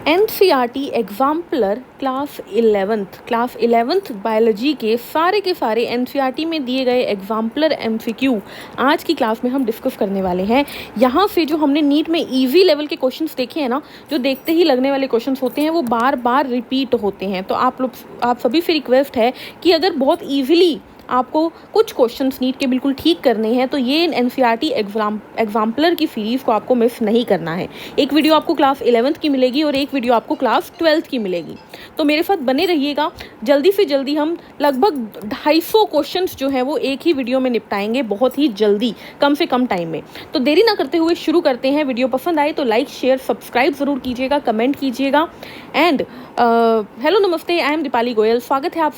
NCERT exemplar class 11th biology के सारे NCERT में दिए गए एग्जाम्पलर एमसीक्यू आज की क्लास में हम डिस्कस करने वाले हैं। यहाँ से जो हमने नीट में इजी लेवल के क्वेश्चंस देखे हैं ना, जो देखते ही लगने वाले क्वेश्चंस होते हैं वो बार बार रिपीट होते हैं। तो आप सभी से रिक्वेस्ट है कि अगर बहुत ईजिली आपको कुछ क्वेश्चंस नीट के बिल्कुल ठीक करने हैं तो ये एनसीईआरटी एग्जाम्पलर की सीरीज़ को आपको मिस नहीं करना है। एक वीडियो आपको क्लास 11th की मिलेगी और एक वीडियो आपको क्लास 12th की मिलेगी। तो मेरे साथ बने रहिएगा। जल्दी से जल्दी हम लगभग 250 क्वेश्चंस जो हैं वो एक ही वीडियो में निपटाएंगे, बहुत ही जल्दी, कम से कम टाइम में। तो देरी ना करते हुए शुरू करते हैं। वीडियो पसंद आए तो लाइक शेयर सब्सक्राइब ज़रूर कीजिएगा, कमेंट कीजिएगा। एंड हेलो नमस्ते, आई एम दीपाली गोयल। स्वागत है आप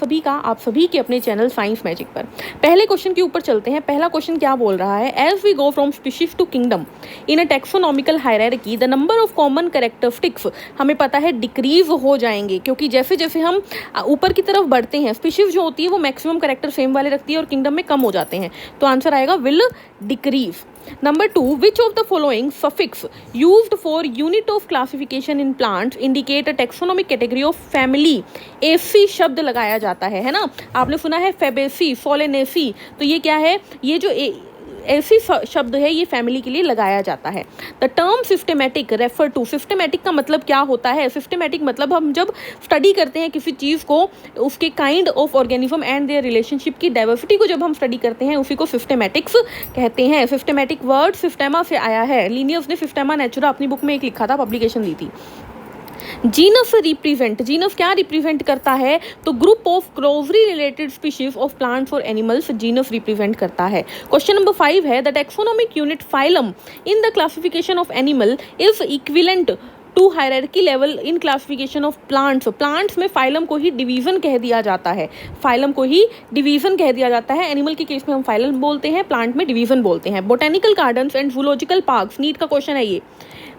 सभी के अपने चैनल साइंस मैजिक पर। पहले क्वेश्चन के ऊपर चलते हैं। पहला क्वेश्चन क्या बोल रहा है? As we go from species to kingdom in a taxonomical hierarchy the number of common characteristics, हमें पता है डिक्रीज हो जाएंगे, क्योंकि जैसे जैसे हम ऊपर की तरफ बढ़ते हैं, स्पीशीज जो होती है वो मैक्सिमम कैरेक्टर सेम वाले रखती है और किंगडम में कम हो जाते हैं। तो आंसर आएगा will decrease. Number 2, which of the following suffix used for unit of classification in plants indicate a taxonomic category of family? AC शब्द लगाया जाता है ना? आपने सुना है फेबेसी, सोलेनेसी। तो ये क्या है? ये जो ऐसी शब्द है ये फैमिली के लिए लगाया जाता है। The term systematic refer to, systematic का मतलब क्या होता है? सिस्टमेटिक मतलब हम जब स्टडी करते हैं किसी चीज़ को, उसके kind of organism and their relationship की डाइवर्सिटी को जब हम स्टडी करते हैं उसी को सिस्टमेटिक्स कहते हैं। सिस्टमेटिक वर्ड सिस्टेमा से आया है। लिनियस ने सिस्टेमा नेचुरा अपनी बुक में एक लिखा था, पब्लिकेशन दी थी। जीनस रिप्रेजेंट, जीनस क्या रिप्रेजेंट करता है? तो group of closely related species of plants और एनिमल्स जीनस रिप्रेजेंट करता है। क्वेश्चन नंबर 5 है the taxonomic unit phylum in the classification of animal is equivalent to hierarchy level in classification of plants. Plants में phylum को ही division कह दिया जाता है, फाइलम को ही डिवीजन कह दिया जाता है। एनिमल के केस में हम फाइलम बोलते हैं, प्लांट में डिवीजन बोलते हैं। Botanical gardens and zoological parks, NEET का क्वेश्चन है ये।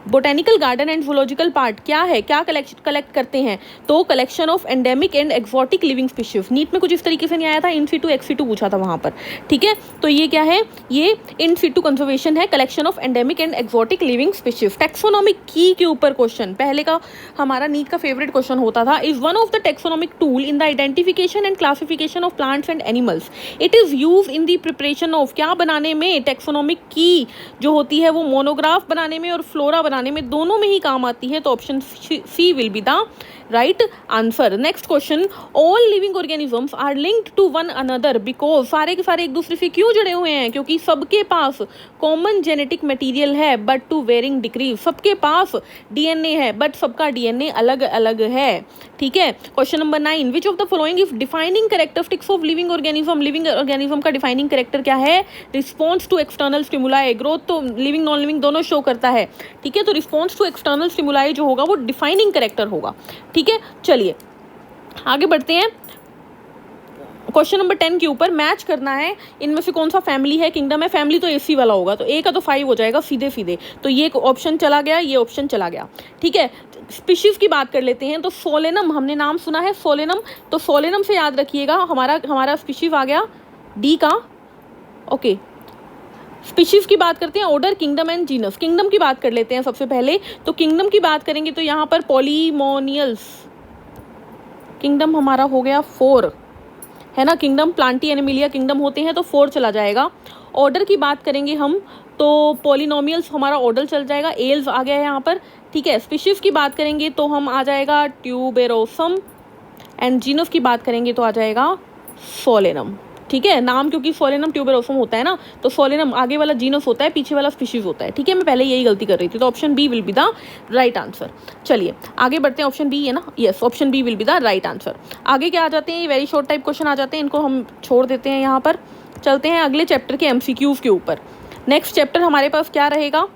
Botanical garden and zoological park क्या है? क्या कलेक्ट करते हैं? तो collection of endemic and exotic living species. NEET में कुछ इस तरीके से नहीं आया था, इन सीटू एक्स सीटू पूछा था वहां पर, ठीक है? तो ये क्या है? ये इन सीटू कंजर्वेशन है, collection of endemic and exotic living species. Taxonomic की के ऊपर क्वेश्चन, पहले का हमारा नीट का फेवरेट क्वेश्चन होता था। Is one of the taxonomic tool in the identification and classification of plants and animals. It is use in the preparation of, क्या बनाने में? टेक्सोनोमिक की जो होती है वो मोनोग्राफ बनाने में और फ्लोरा बनाने में, दोनों में ही काम आती है। तो option C will be the right answer. Next question, all living organisms are linked to one another because, सारे के सारे एक दूसरे से क्यों जुड़े हुए हैं? क्योंकि सबके पास कॉमन जेनेटिक मटेरियल है बट टू वेरिंग डिग्रीज। सबके पास डीएनए है बट सबका डीएनए अलग अलग है, ठीक है? Question number 9, which of the following is defining characteristics of living organism. Living organism का डिफाइनिंग कैरेक्टर क्या है? Response to external stimuli. Growth तो लिविंग नॉन लिविंग दोनों शो करता है, ठीक है? तो रिस्पॉन्स टू एक्सटर्नल स्टिमुलाई जो होगा वो डिफाइनिंग कैरेक्टर होगा, ठीक है? चलिए आगे बढ़ते हैं। क्वेश्चन नंबर 10 के ऊपर मैच करना है इनमें से कौन सा फैमिली है, किंगडम है। फैमिली तो एसी वाला होगा, तो ए का तो 5 हो जाएगा सीधे सीधे। तो ये ऑप्शन चला गया, ये ऑप्शन चला गया, ठीक है? स्पीशीज की बात कर लेते हैं। तो सोलेनम, हमने नाम सुना है सोलेनम, तो सोलेनम से याद रखिएगा हमारा स्पीशीज आ गया डी का, ओके। स्पीशीज की बात करते हैं, order, kingdom and genus. Kingdom की बात कर लेते हैं सबसे पहले। तो किंगडम की बात करेंगे तो यहाँ पर पॉलीमोनियल्स, किंगडम हमारा हो गया 4, है ना? किंगडम प्लांटी एनिमिलिया किंगडम होते हैं तो 4 चला जाएगा। ऑर्डर की बात करेंगे हम तो पॉलिनोमियल्स हमारा ऑर्डर चल जाएगा, एल्स आ गया है यहाँ पर, ठीक है? स्पीशीज की बात करेंगे तो हम आ जाएगा ट्यूबेरोसम एंड जीनस की बात करेंगे तो आ जाएगा सोलेनम, ठीक है? नाम क्योंकि सोलेनम ट्यूबेरोसम होता है ना, तो सोलेनम आगे वाला जीनस होता है, पीछे वाला स्पीशीज होता है, ठीक है? मैं पहले यही गलती कर रही थी। तो option B will be the right answer. चलिए आगे बढ़ते हैं। ऑप्शन बी है ना? Yes, option B will be the right answer. आगे क्या आ जाते हैं? ये वेरी शॉर्ट टाइप क्वेश्चन आ जाते हैं, इनको हम छोड़ देते हैं यहाँ पर। चलते हैं अगले चैप्टर के एमसीक्यूज के ऊपर। नेक्स्ट चैप्टर हमारे पास क्या रहेगा?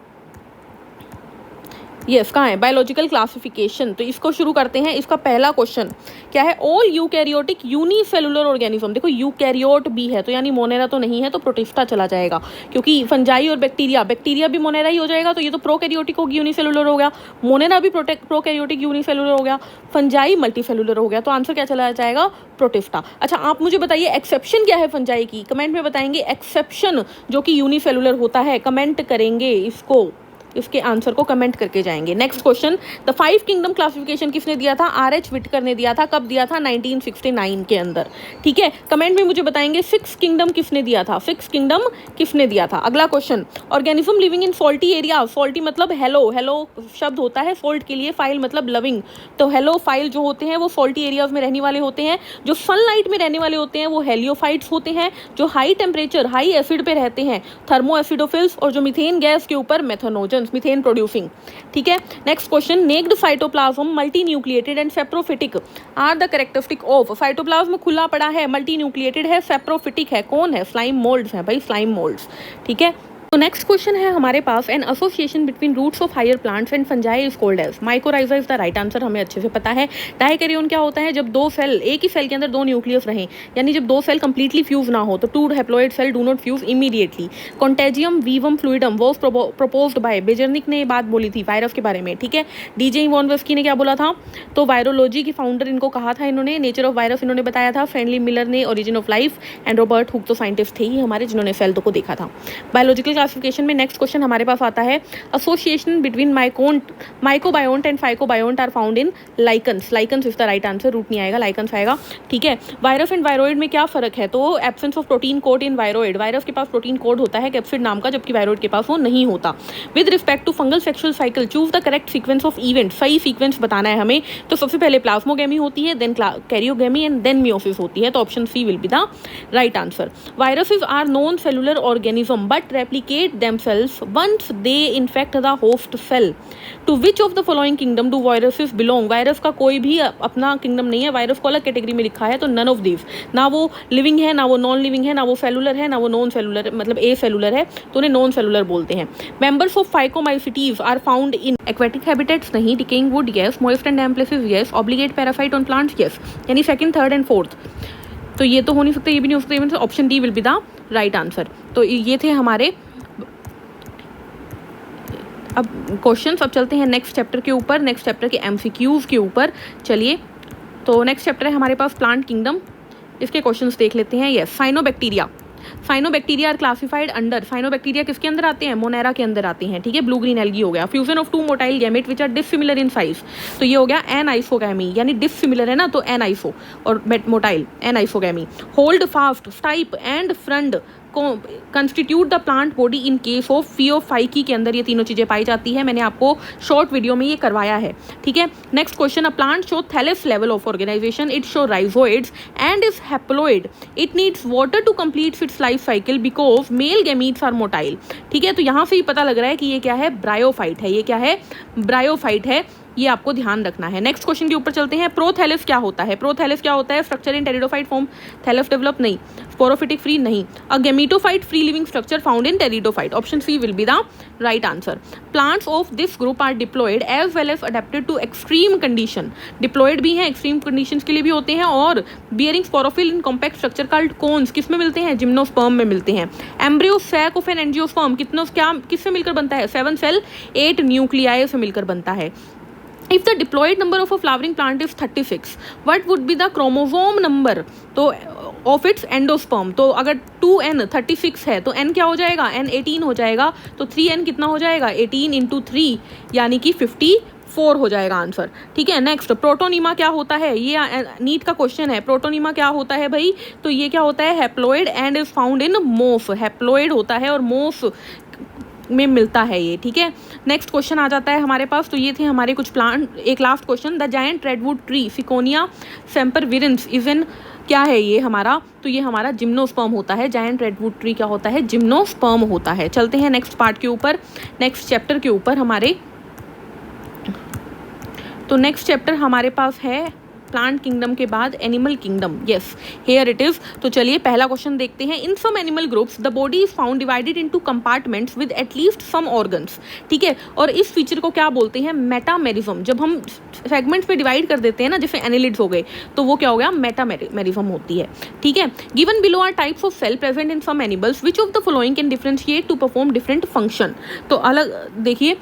यस, कहाँ है? Biological classification. तो इसको शुरू करते हैं। इसका पहला क्वेश्चन क्या है? All eukaryotic unicellular organism. देखो यूकैरियोट भी है तो यानी मोनेरा तो नहीं है, तो प्रोटिस्टा चला जाएगा, क्योंकि फंजाई और बैक्टीरिया भी मोनेरा ही हो जाएगा। तो ये तो प्रोकैरियोटिक होगी, यूनिसेलुलर हो गया। मोनेरा भी प्रोकैरियोटिक यूनिसेलुलर हो गया, फंजाई मल्टीसेलुलर हो गया। तो आंसर क्या चला जाएगा? प्रोटिस्टा। अच्छा, आप मुझे बताइए एक्सेप्शन क्या है फंजाई की? कमेंट में बताएंगे एक्सेप्शन जो कि यूनिसेलुलर होता है, कमेंट करेंगे इसको, इसके आंसर को कमेंट करके जाएंगे। Next question, the 5 kingdom classification किसने दिया था? R.H. विटकर ने दिया था। कब दिया था? 1969 के अंदर। ठीक है, कमेंट में मुझे बताएंगे 6 किंगडम किसने दिया था? 6 किंगडम किसने दिया था? अगला question, organism living in salty area. Salty मतलब हेलो, हेलो शब्द होता है सॉल्ट के लिए, फाइल मतलब लविंग। तो हेलो फाइल जो होते हैं वो सॉल्टी एरियाज में रहने वाले होते हैं। जो सनलाइट में रहने वाले होते हैं वो हेलियोफाइट्स होते हैं। जो हाई टेम्परेचर, हाई एसिड पे रहते हैं थर्मो एसिडोफिल्स। और जो मीथेन गैस के ऊपर मेथनोजेंस, मीथेन प्रोड्यूसिंग। ठीक है, next question, naked cytoplasm multi nucleated and saprophytic are the characteristic of. Cytoplasm खुला पड़ा है, मल्टी न्यूक्लिएटेड है, सेप्रोफिटिक है। कौन है? स्लाइम मोल्ड्स है भाई, स्लाइम मोल्ड्स। ठीक है, तो नेक्स्ट क्वेश्चन है हमारे पास, an association between roots of higher plants and fungi is called as. Mycorrhiza is the right answer, हमें अच्छे से पता है। डाइकैरियोन क्या होता है? जब दो सेल, एक ही सेल के अंदर दो न्यूक्लियस रहें, यानी जब दो सेल कंप्लीटली फ्यूज ना हो, तो two haploid cell do not fuse immediately. Contagium vivum fluidum was proposed by, Beijerinck ने ये बात बोली थी वायरस के बारे में। ठीक है, डीजे इवॉनवस्की ने क्या बोला था? तो वायरोलॉजी के फाउंडर इनको कहा था इन्होंने। नेचर ऑफ वायरस इन्होंने बताया था। फ्रेंडली मिलर ने origin of life, and Robert Hooke तो साइंटिस्ट थे ही हमारे जिन्होंने सेल को देखा था। बायोलॉजिकल क्लासिफिकेशन में नेक्स्ट क्वेश्चन हमारे पास आता है, association between mycobiont and phycobiont are found in lichens. Lichens is the right answer, root नहीं आएगा, लाइकन्स आएगा। ठीक है, वायरस एंड वायरोइड में क्या फर्क है? तो absence of protein code in viroid. Virus के पास प्रोटीन कोड होता है कैप्सिड नाम का, जबकि वायरोइड के पास वो नहीं होता। With respect to fungal sexual cycle choose the correct sequence of event. सही सीक्वेंस बताना है हमें। तो सबसे पहले प्लाज्मोगेमी होती है, then karyogamy and then meiosis होती है। तो option C will be the right answer. Viruses are non cellular organism but replicate themselves once they infect the host cell. To which of the following kingdom do viruses belong? Virus का कोई भी अपना kingdom नहीं है, virus को अलग category में लिखा है। तो none of these, ना वो लिविंग है, ना वो नॉन लिविंग है, ना वो सेलुलर है, ना वो नॉन सेलुलर, मतलब ए सेलुलर है, तो उन्हें नॉन सेलुलर बोलते हैं। Members of phycomycetes are found in aquatic habitats, नहीं। Decaying wood, yes. Moist and damp places, yes. Obligate parasite on plants, yes. यानी सेकंड, थर्ड एंड फोर्थ। तो ये तो हो नहीं सकता, ये भी नहीं हो सकता, option D will be the right answer. तो ये थे हमारे अब क्वेश्चंस। अब चलते हैं नेक्स्ट चैप्टर के ऊपर, नेक्स्ट चैप्टर के एमसीक्यूज के ऊपर। चलिए, तो नेक्स्ट चैप्टर है हमारे पास प्लांट किंगडम। इसके क्वेश्चंस देख लेते हैं। Yes, cyanobacteria. Cyanobacteria are classified under. Cyanobacteria किसके अंदर आते हैं? मोनेरा के अंदर आते हैं। ठीक है, ब्लू ग्रीन एल्गी हो गया। Fusion of two motile gamete which are dissimilar in size, तो ये हो गया एनाइसोगैमी, यानी डिसिमिलर है ना, तो एनाइसो और motile, anisogamy. Holdfast, stipe and frond constitute the plant body in case of phaeophyceae के अंदर ये तीनों चीजें पाई जाती है। मैंने आपको शॉर्ट वीडियो में ये करवाया है। ठीक है, next question, a plant show thallus level of organisation, it show rhizoids and is haploid, it needs water to complete its life cycle because male gametes are motile. ठीक है, तो यहाँ से ही पता लग रहा है कि ये क्या है? ब्रायोफाइट है। ये क्या है? ब्रायोफाइट है, ये आपको ध्यान रखना है। नेक्स्ट क्वेश्चन के ऊपर चलते हैं। प्रोथैलेस क्या होता है? प्रोथैलेस क्या होता है? Structure in pteridophyte form, thallus develop नहीं, स्पोरोफिटिक फ्री नहीं, a gametophyte free living structure found in pteridophyte. Option C will be the right answer. Plants of this group are diploid as well as adapted to extreme condition. Diploid भी हैं, extreme conditions के लिए भी होते हैं। और bearing sporophyll in compact structure called cones, किस में मिलते हैं? जिम्नोस्पर्म में मिलते हैं। Embryo sac of an angiosperm किससे मिलकर बनता है? 7 सेल 8 न्यूक्लियाई से मिलकर बनता है। If the diploid number of a flowering plant is 36, what would be the chromosome number? तो of its endosperm, तो अगर 2n 36 है तो n क्या हो जाएगा? n 18 हो जाएगा। तो 3n कितना हो जाएगा? 18 इंटू 3 यानी कि 54 हो जाएगा आंसर। ठीक है, नेक्स्ट, प्रोटोनीमा क्या होता है? ये नीट का क्वेश्चन है। प्रोटोनीमा क्या होता है भाई? तो ये क्या होता है? Haploid and is found in moss. Haploid होता है और मोफ में मिलता है ये। ठीक है, नेक्स्ट क्वेश्चन आ जाता है हमारे पास। तो ये थे हमारे कुछ प्लांट। एक last question, the giant redwood tree sequoia sempervirens is in, क्या है ये हमारा? तो ये हमारा जिम्नोस्पर्म होता है। जायंट रेडवुड ट्री क्या होता है? जिम्नोस्पर्म होता है। चलते हैं नेक्स्ट पार्ट के ऊपर, नेक्स्ट चैप्टर के ऊपर हमारे। तो नेक्स्ट चैप्टर हमारे पास है प्लांट किंगडम के बाद animal kingdom. Yes, here it is. तो चलिए पहला क्वेश्चन देखते हैं। In some animal groups the body is found divided into compartments with at least some organs. ठीक है, और इस फीचर को क्या बोलते हैं? मेटामेरिज्म। जब हम सेगमेंट्स में डिवाइड कर देते हैं ना, जैसे एनिलिड्स हो गए, तो वो क्या हो गया? मेटामेरिज्म होती है। ठीक है, given below are types of cell present in some animals, which of the following can differentiate to perform different function. तो अलग देखिए,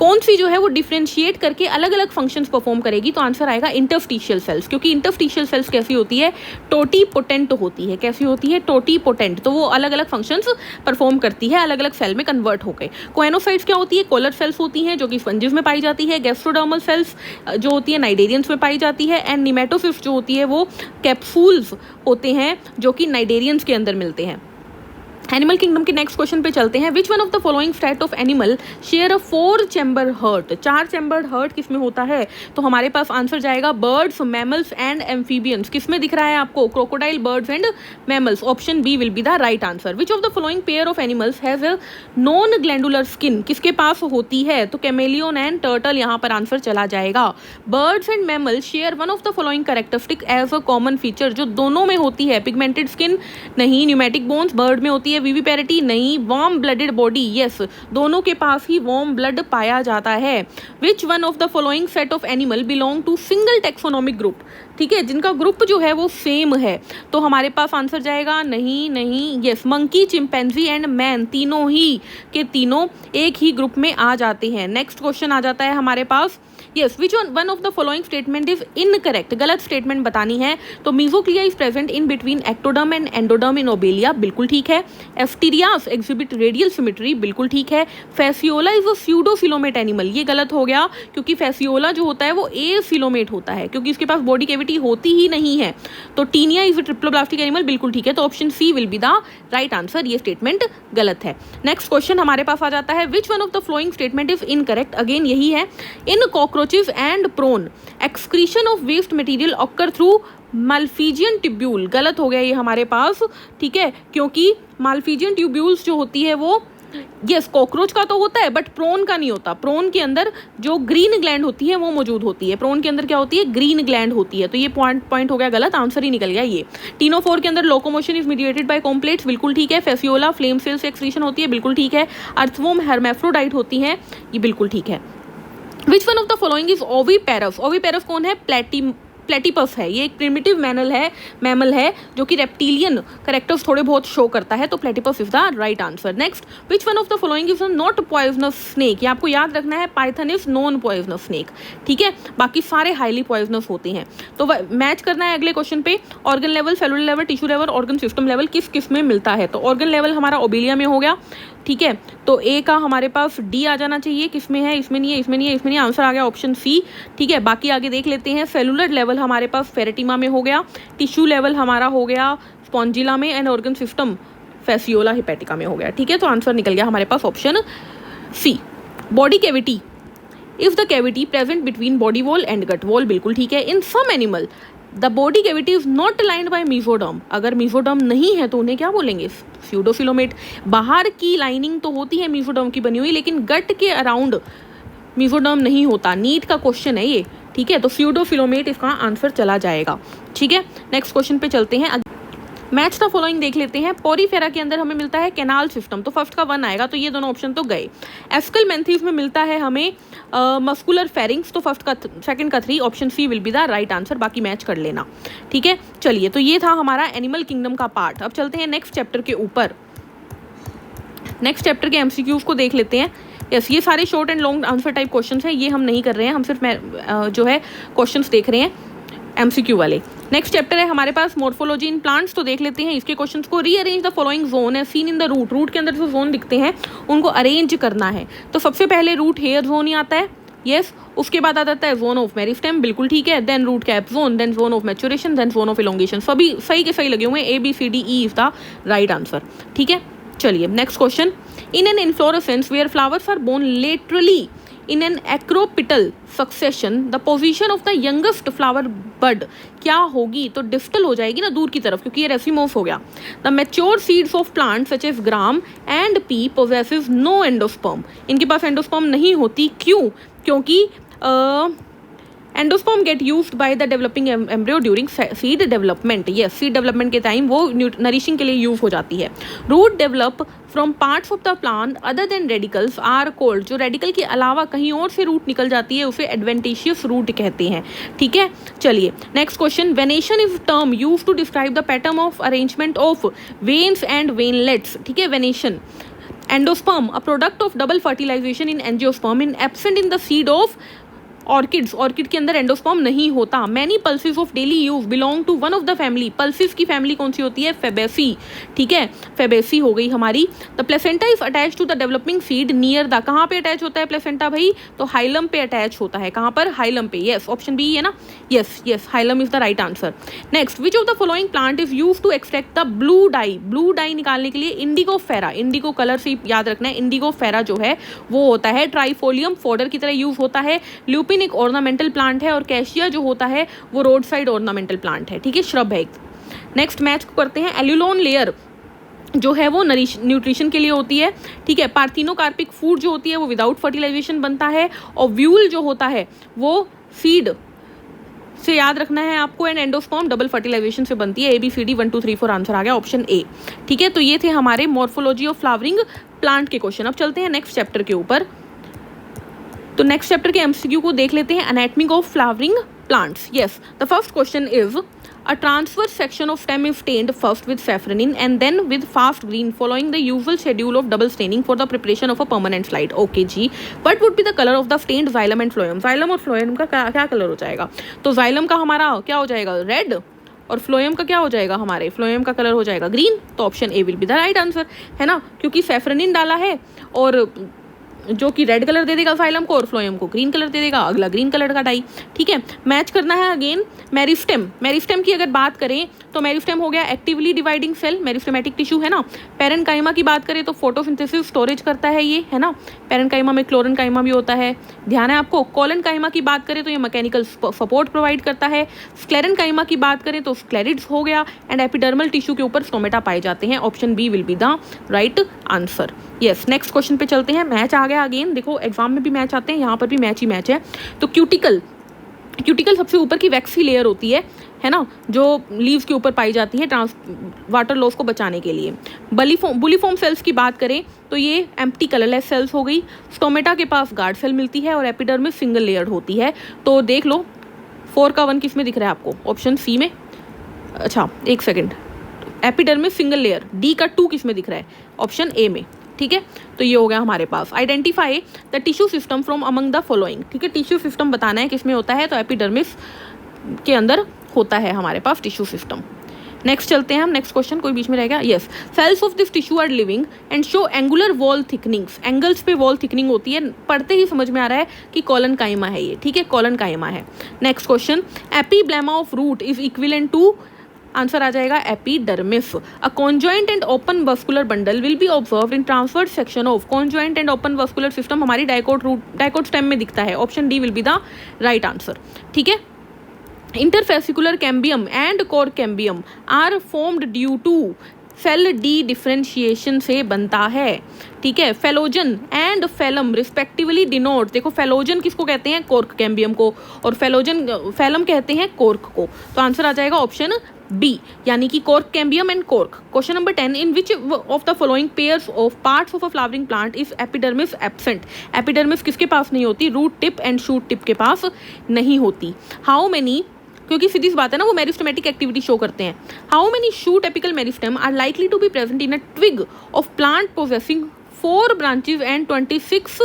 कौन सी जो है वो डिफ्रेंशिएट करके अलग अलग फंक्शंस परफॉर्म करेगी? तो आंसर आएगा इंटरस्टिशियल सेल्स, क्योंकि इंटरस्टिशियल सेल्स कैसी होती है? टोटीपोटेंट होती है। कैसी होती है? टोटीपोटेंट। तो वो अलग अलग फंक्शंस परफॉर्म करती है, अलग अलग सेल में कन्वर्ट हो गए। कोएनोसाइट्स क्या होती है? कोलर सेल्स होती हैं जो कि स्पंजिस में पाई जाती है। गैस्ट्रोडर्मल सेल्स जो होती है नाइडेरियंस में पाई जाती है। एंड निमेटोसिस्ट जो होती है वो कैप्सूल्स होते हैं जो कि नाइडेरियंस के अंदर मिलते हैं। एनिमल किंगडम के नेक्स्ट क्वेश्चन पे चलते हैं। Which one of the following state of animal share a 4 chamber heart? 4 chamber heart किसमें होता है? तो हमारे पास आंसर जाएगा बर्ड्स, मैमल्स एंड एम्फीबियंस। किसमें दिख रहा है आपको? Crocodile, birds and mammals. Option B will be the right answer. Which of the following pair of animals has a non glandular skin? किसके पास होती है? तो कैमेलियन एंड टर्टल यहाँ पर आंसर चला जाएगा। Birds and mammals share one of the following characteristic as a common feature. जो दोनों में होती है, पिगमेंटेड स्किन नहीं, न्यूमेटिक बोन्स बर्ड में होती है, विविपेरिटी नहीं, वार्म ब्लडेड बॉडी यस, दोनों के पास ही वार्म ब्लड पाया जाता है। Which one of the following set of animal belong to single taxonomic group? ठीक है, जिनका ग्रुप जो है वो सेम है। तो हमारे पास आंसर जाएगा नहीं नहीं yes, monkey, chimpanzee and man तीनों ही के तीनों एक ही ग्रुप में आ जाते हैं। नेक्स्ट क्वेश्चन आ जाता है हमारे पास। Yes, which one of the following statement is incorrect? गलत स्टेटमेंट बतानी है। तो mesogloea is present in between ectoderm and endoderm in obelia, बिल्कुल ठीक है। एफ्टीरियास एग्जिबिट रेडियल सिमेट्री, बिल्कुल ठीक है। फैसियोला इज अ स्यूडोफिलोमेट एनिमल, ये गलत हो गया क्योंकि फैसियोला जो होता है वो एफिलोमेट होता है क्योंकि इसके पास बॉडी कैविटी होती ही नहीं है। तो taenia is a triploblastic animal, बिल्कुल ठीक है। तो option C will be the right answer, ये स्टेटमेंट गलत है। नेक्स्ट क्वेश्चन हमारे पास आ जाता है। Which one of the following statement is incorrect? Again यही है। In cockroaches and prawn excretion of waste material occur through malpighian tubule, गलत हो गया ये हमारे पास, ठीक है, क्योंकि माल्फीजियन ट्यूब्यूल्स जो होती है वो यस कॉकरोच का तो होता है बट प्रोन का नहीं होता। प्रोन के अंदर जो ग्रीन ग्लैंड होती है वो मौजूद होती है। प्रोन के अंदर क्या होती है? ग्रीन ग्लैंड होती है। तो ये पॉइंट हो गया गलत, आंसर ही निकल गया ये। टीनोफोर के अंदर लोकोमोशन इज मीडिएटेड बाय कॉम्प्लेट्स, बिल्कुल ठीक है। फेसियोला फ्लेम सेल से एक्सक्रीशन होती है, बिल्कुल ठीक है। अर्थवॉर्म हेर्मेफ्रोडाइट होती है, ये बिल्कुल ठीक है। Which one of the following is oviparous? Oviparous कौन है? प्लेटिपस है, ये एक प्रिमिटिव मैमल है जो कि रेप्टिलियन कैरेक्टर्स थोड़े बहुत शो करता है। तो platypus is the right answer. Next, which one of the following is not poisonous snake? ये आपको याद रखना है, Python is non poisonous snake, ठीक है, बाकी सारे हाईली पॉइजनस होते हैं। तो मैच करना है अगले क्वेश्चन पे। Organ level, cellular level, tissue level, organ system level किस किस में मिलता है? तो ऑर्गन लेवल हमारा ओबेलिया में हो गया, ठीक है। तो ए का हमारे पास डी आ जाना चाहिए, किसमें है? इसमें नहीं है, इसमें नहीं है, इसमें नहीं, आंसर आ गया ऑप्शन सी, ठीक है। बाकी आगे देख लेते हैं। सेलुलर लेवल हमारे पास फेरेटिमा में हो गया, टिश्यू लेवल हमारा हो गया स्पॉन्जिला में, and organ system Fasciola hepatica में हो गया, ठीक है। तो आंसर निकल गया हमारे पास option C. Body cavity if the cavity present between body wall and gut wall, बिल्कुल ठीक है। In some animal the body cavity is not lined by mesoderm, अगर मीजोडर्म नहीं है तो उन्हें क्या बोलेंगे? स्यूडोफिलोमेट। बाहर की लाइनिंग तो होती है मीजोडर्म की बनी हुई, लेकिन गट के अराउंड मीजोडर्म नहीं होता। नीट का क्वेश्चन है ये, ठीक है। तो स्यूडोफिलोमेट इसका आंसर चला जाएगा, ठीक है। नेक्स्ट क्वेश्चन पे चलते हैं। मैच द फॉलोइंग देख लेते हैं। पोरीफेरा के अंदर हमें मिलता है कैनाल सिस्टम, तो फर्स्ट का 1 आएगा, तो ये दोनों ऑप्शन तो गए। एस्कलमेंथीज में मिलता है हमें मस्कुलर फेरिंग्स, तो फर्स्ट का सेकंड का 3, option C will be the right answer, बाकी मैच कर लेना, ठीक है। चलिए, तो ये था हमारा एनिमल किंगडम का पार्ट। अब चलते हैं नेक्स्ट चैप्टर के ऊपर। नेक्स्ट चैप्टर के एमसीक्यूज को देख लेते हैं। यस, ये सारे short and long answer type questions हैं, ये हम नहीं कर रहे हैं, हम सिर्फ जो है क्वेश्चंस देख रहे हैं एमसीक्यू वाले। नेक्स्ट चैप्टर है हमारे पास मॉर्फोलॉजी इन प्लांट्स, तो देख लेते हैं इसके क्वेश्चंस को। रीअरेंज द फॉलोइंग जोन है seen in the root, root के अंदर जो जोन दिखते हैं उनको अरेंज करना है। तो सबसे पहले रूट हेयर जोन ही आता है, यस। उसके बाद आ जाता है जोन ऑफ मेरिस्टेम, बिल्कुल ठीक है। Then root cap zone, then zone of maturation, then zone of elongation. सभी सही के सही लगे हुए हैं, ABCDE is the right answer, ठीक है। चलिए next question. In an inflorescence where flowers are borne laterally in an acropetal succession the position of the youngest flower bud क्या होगी? तो डिस्टल हो जाएगी ना, दूर की तरफ, क्योंकि ये रेसिमोस हो गया। The mature seeds of plants such as gram and pea possesses no endosperm, इनके पास एंडोस्पर्म नहीं होती, क्यों? क्योंकि endosperm get used by the developing embryo during seed development, yes, seed development के टाइम वो नरिशिंग के लिए यूज हो जाती है। Root develop from parts of the plant other than radicals are called, जो रेडिकल के अलावा कहीं और से रूट निकल जाती है उसे एडवेंटिशियस रूट कहते हैं, ठीक है। चलिए next question. Venation is term use to describe the pattern of arrangement of veins and veinlets, ठीक है, venation. Endosperm a product of double fertilization in angiosperm in absent in the seed of orchids, orchid के अंदर endosperm नहीं होता। Many pulses of daily use belong to one of the family, pulses की family कौन सी होती है? Fabaceae, ठीक है, फेबेसी हो गई हमारी। The placenta is attach to the developing seed near the, कहाँ पे अटैच होता है प्लेसेंटा भाई? तो हाइलम पे अटैच होता है। कहाँ पर? हाइलम पे। यस, ऑप्शन बी है ना, yes yes, hilum is the right answer. Next, which of the following plant is use to extract the blue dye, blue dye निकालने के लिए इंडिगो फेरा, इंडिगो कलर से याद रखना है, इंडिगो फेरा जो है वो होता है ट्राइफोलियम फॉडर की तरह यूज होता है। ल्यूपिन एक ऑर्नामेंटल प्लांट है और कैशिया जो होता है वो रोड साइड ऑर्नामेंटल प्लांट है, ठीक है, श्रब है। नेक्स्ट मैच करते हैं। एल्यूलोन लेयर जो है वो न्यूट्रिशन के लिए होती है, ठीक है। पार्थिनोकार्पिक फूड जो होती है वो विदाउट फर्टिलाइजेशन बनता है, और व्यूल जो होता है वो सीड से याद रखना है आपको, एंड एंडोस्पर्म डबल फर्टिलाइजेशन से बनती है। ABCD 1 2 3 4 आंसर आ गया ऑप्शन ए, ठीक है। तो ये थे हमारे मॉर्फोलॉजी ऑफ फ्लावरिंग प्लांट के क्वेश्चन। अब चलते हैं नेक्स्ट चैप्टर के ऊपर। तो नेक्स्ट चैप्टर के MCQ को देख लेते हैं। Anatomy of flowering plants. Yes, the first question is a transverse section of stem is stained first with saffronin and then with fast green following the usual schedule of double staining for the preparation of a permanent slide. Okay जी, what would be the color of the stained xylem and phloem? xylem और phloem का क्या colour हो जाएगा? तो xylem का हमारा क्या हो जाएगा? रेड, और फ्लोएम का क्या हो जाएगा? हमारे फ्लोएम का कलर हो जाएगा ग्रीन। तो option A will be the right answer, है ना, क्योंकि सैफ्रनिन डाला है और जो कि रेड कलर दे देगा फाइलम को और फ्लोएम को ग्रीन कलर दे देगा, अगला ग्रीन कलर का डाई, ठीक है। मैच करना है अगेन मेरिस्टेम। मेरिस्टेम की अगर बात करें तो मेरिस्टेम हो गया actively dividing cell, meristematic tissue है ना। पैरेन्काइमा की बात करें तो फोटोसिंथेसिस स्टोरेज करता है ये, है ना। पैरेन्काइमा में क्लोरेन्काइमा भी होता है, ध्यान है आपको। कोलेनकाइमा की बात करें तो ये मैकेनिकल सपोर्ट प्रोवाइड करता है। स्क्लेरेनकाइमा की बात करें तो स्क्लेरिड्स हो गया, एंड एपिडर्मल टिश्यू के ऊपर स्टोमेटा पाए जाते हैं। Option B will be the right answer. Yes, next question पे चलते हैं। मैच आ गया अगेन, देखो एग्जाम में भी मैच आते हैं, यहाँ पर भी मैच ही मैच है। तो क्यूटिकल सबसे ऊपर की वैक्सी लेयर होती है ना, जो लीव्स के ऊपर पाई जाती है वाटर लॉस को बचाने के लिए। बुलीफॉर्म सेल्स की बात करें तो ये एम्प्टी कलरलेस सेल्स हो गई। स्टोमेटा के पास गार्ड सेल मिलती है और एपिडर्मिस सिंगल लेयर्ड होती है। तो देख लो 4 का 1 किस में दिख रहा है आपको? ऑप्शन सी में। अच्छा एक second, epidermis single layer, D का 2 किस में दिख रहा है? ऑप्शन ए में, ठीक है। तो ये हो गया हमारे पास। Identify the tissue system from among the following, ठीक है। टिश्यू सिस्टम बताना है किस में होता है, तो एपिडर्मिस के अंदर होता है हमारे पास टिश्यू सिस्टम। नेक्स्ट चलते हैं हम, नेक्स्ट क्वेश्चन कोई बीच में रह गया? Yes, cells of this tissue are living and show angular wall thickenings, angles पे वॉल थिकनिंग होती है। पढ़ते ही समझ में आ रहा है कि कोलनकाइमा है ये, ठीक है, कोलनकाइमा है। Next question, epiblema of root is equivalent to, answer आ जाएगा epidermis. A conjoint and open vascular bundle will be observed in transverse section of, conjoint and open vascular system हमारी डाइकोट स्टेम में दिखता है। Option D will be the right answer, ठीक है। Interfascicular cambium and cork cambium are formed due to cell dedifferentiation से बनता है, ठीक है। Phellogen and phellem respectively denote, देखो फेलोजन किसको कहते हैं? कोर्क कैम्बियम को, और फेलम कहते हैं कोर्क को। तो आंसर आ जाएगा ऑप्शन बी, यानी कि cork cambium and cork. Question number 10, in which of the following pairs of parts of a flowering plant is epidermis absent? Epidermis किसके पास नहीं होती? Root tip and shoot tip के पास नहीं होती। हाउ मेनी, क्योंकि सीधी सी बात है ना, वो मेरिस्टेमेटिक एक्टिविटी शो करते हैं। How many shoot apical meristem are likely to be present in a twig of plant possessing 4 branches and 26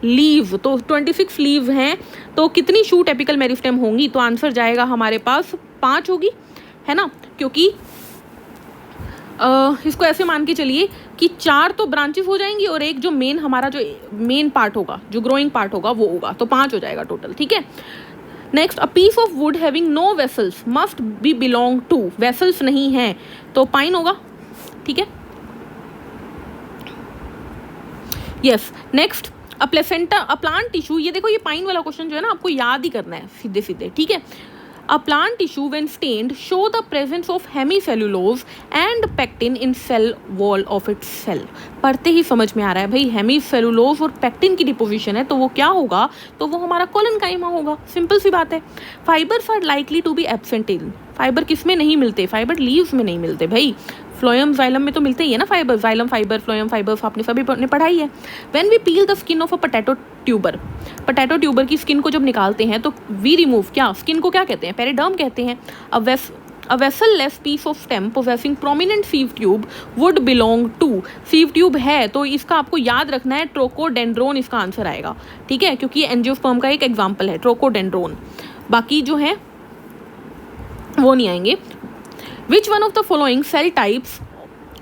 leave? तो 26 लीव हैं, तो कितनी शूट एपिकल मेरिस्टेम होंगी? तो आंसर जाएगा हमारे पास 5 होगी, है ना, क्योंकि इसको ऐसे मान के चलिए कि 4 तो ब्रांचेस हो जाएंगी और एक जो मेन हमारा जो मेन पार्ट होगा, जो ग्रोइंग पार्ट होगा वो होगा, तो 5 हो जाएगा टोटल, ठीक है। Next, a piece of wood having no vessels must be belong to, vessels नहीं है तो पाइन होगा, ठीक है। Yes, next, a placenta a plant tissue, ये देखो ये पाइन वाला क्वेश्चन जो है ना आपको याद ही करना है सीधे सीधे, ठीक है। A plant tissue when stained show the presence of hemicellulose and pectin in cell wall of its cell. पढ़ते ही समझ में आ रहा है भाई, हेमीसेलुलोज और पेक्टिन की डिपोजिशन है तो वो क्या होगा? तो वो हमारा कोलनकाइमा होगा, सिंपल सी बात है। Fibres are likely to be absent in, fibre किस में नहीं मिलते? फाइबर लीव्स में नहीं मिलते भाई, फ्लोएम जाइलम में तो मिलते ही है ना fibre, xylem fibre, phloem fibres आपने सभी ने पढ़ाई है। When we peel the skin of a potato tuber की स्किन को जब निकालते हैं तो वी रिमूव क्या, स्किन को क्या कहते हैं? पेरिडर्म कहते हैं। अब A vessel-less piece of stem possessing prominent sieve tube would belong to, sieve tube है तो इसका आपको याद रखना है ट्रोकोडेंड्रोन इसका आंसर आएगा, ठीक है, क्योंकि ये एंजियोस्पर्म का एक एग्जाम्पल है ट्रोकोडेंड्रोन, बाकी जो है वो नहीं आएंगे। Which one of the following cell types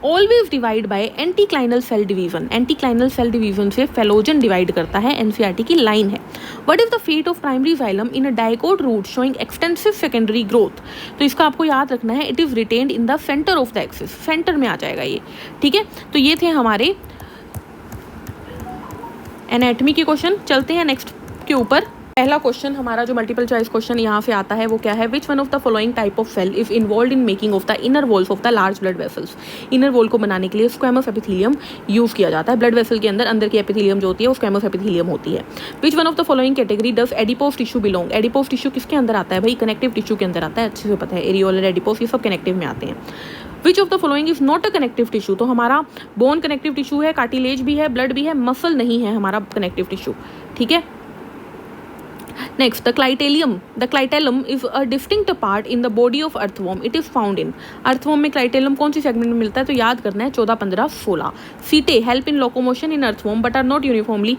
always divide by anticlinal cell division? anticlinal cell division से phallogen divide करता है, NCERT की लाइन है। What is the fate of primary xylem in a dicot root showing extensive secondary growth? तो इसका आपको याद रखना है, it is retained in the center of the axis, centre में आ जाएगा ये, ठीक है। तो ये थे हमारे एनाटॉमी के क्वेश्चन। चलते हैं नेक्स्ट के ऊपर। पहला क्वेश्चन हमारा जो मल्टीपल चॉइस क्वेश्चन यहाँ से आता है वो क्या है, which one of the following type of cell is involve in making of the inner walls of the large blood vessels? Inner wall को बनाने के लिए स्क्वैमस एपिथेलियम यूज किया जाता है। ब्लड वेसल के अंदर की एपिथेलियम जो होती है वो स्क्वैमस एपिथेलियम होती है। Which one of the following category does adipose tissue belong? Adipose tissue किसके अंदर आता है भाई? कनेक्टिव टिश्यू के अंदर आता है, अच्छे से पता है, एरियोलर एडिपोस ये सब कनेक्टिव में आते हैं। Which of the following is not a connective tissue? तो हमारा बोन कनेक्टिव टिश्यू है, कार्टिलेज भी है, ब्लड भी है, मसल नहीं है हमारा कनेक्टिव टिश्यू, ठीक है। Next, the clitellum. The clitellum is a distinct part in the body of earthworm. It is found in earthworm में clitellum कौन सी सेगमेंट में मिलता है? तो याद करना है 14, 15, 16। Setae help in locomotion in earthworm but are not uniformly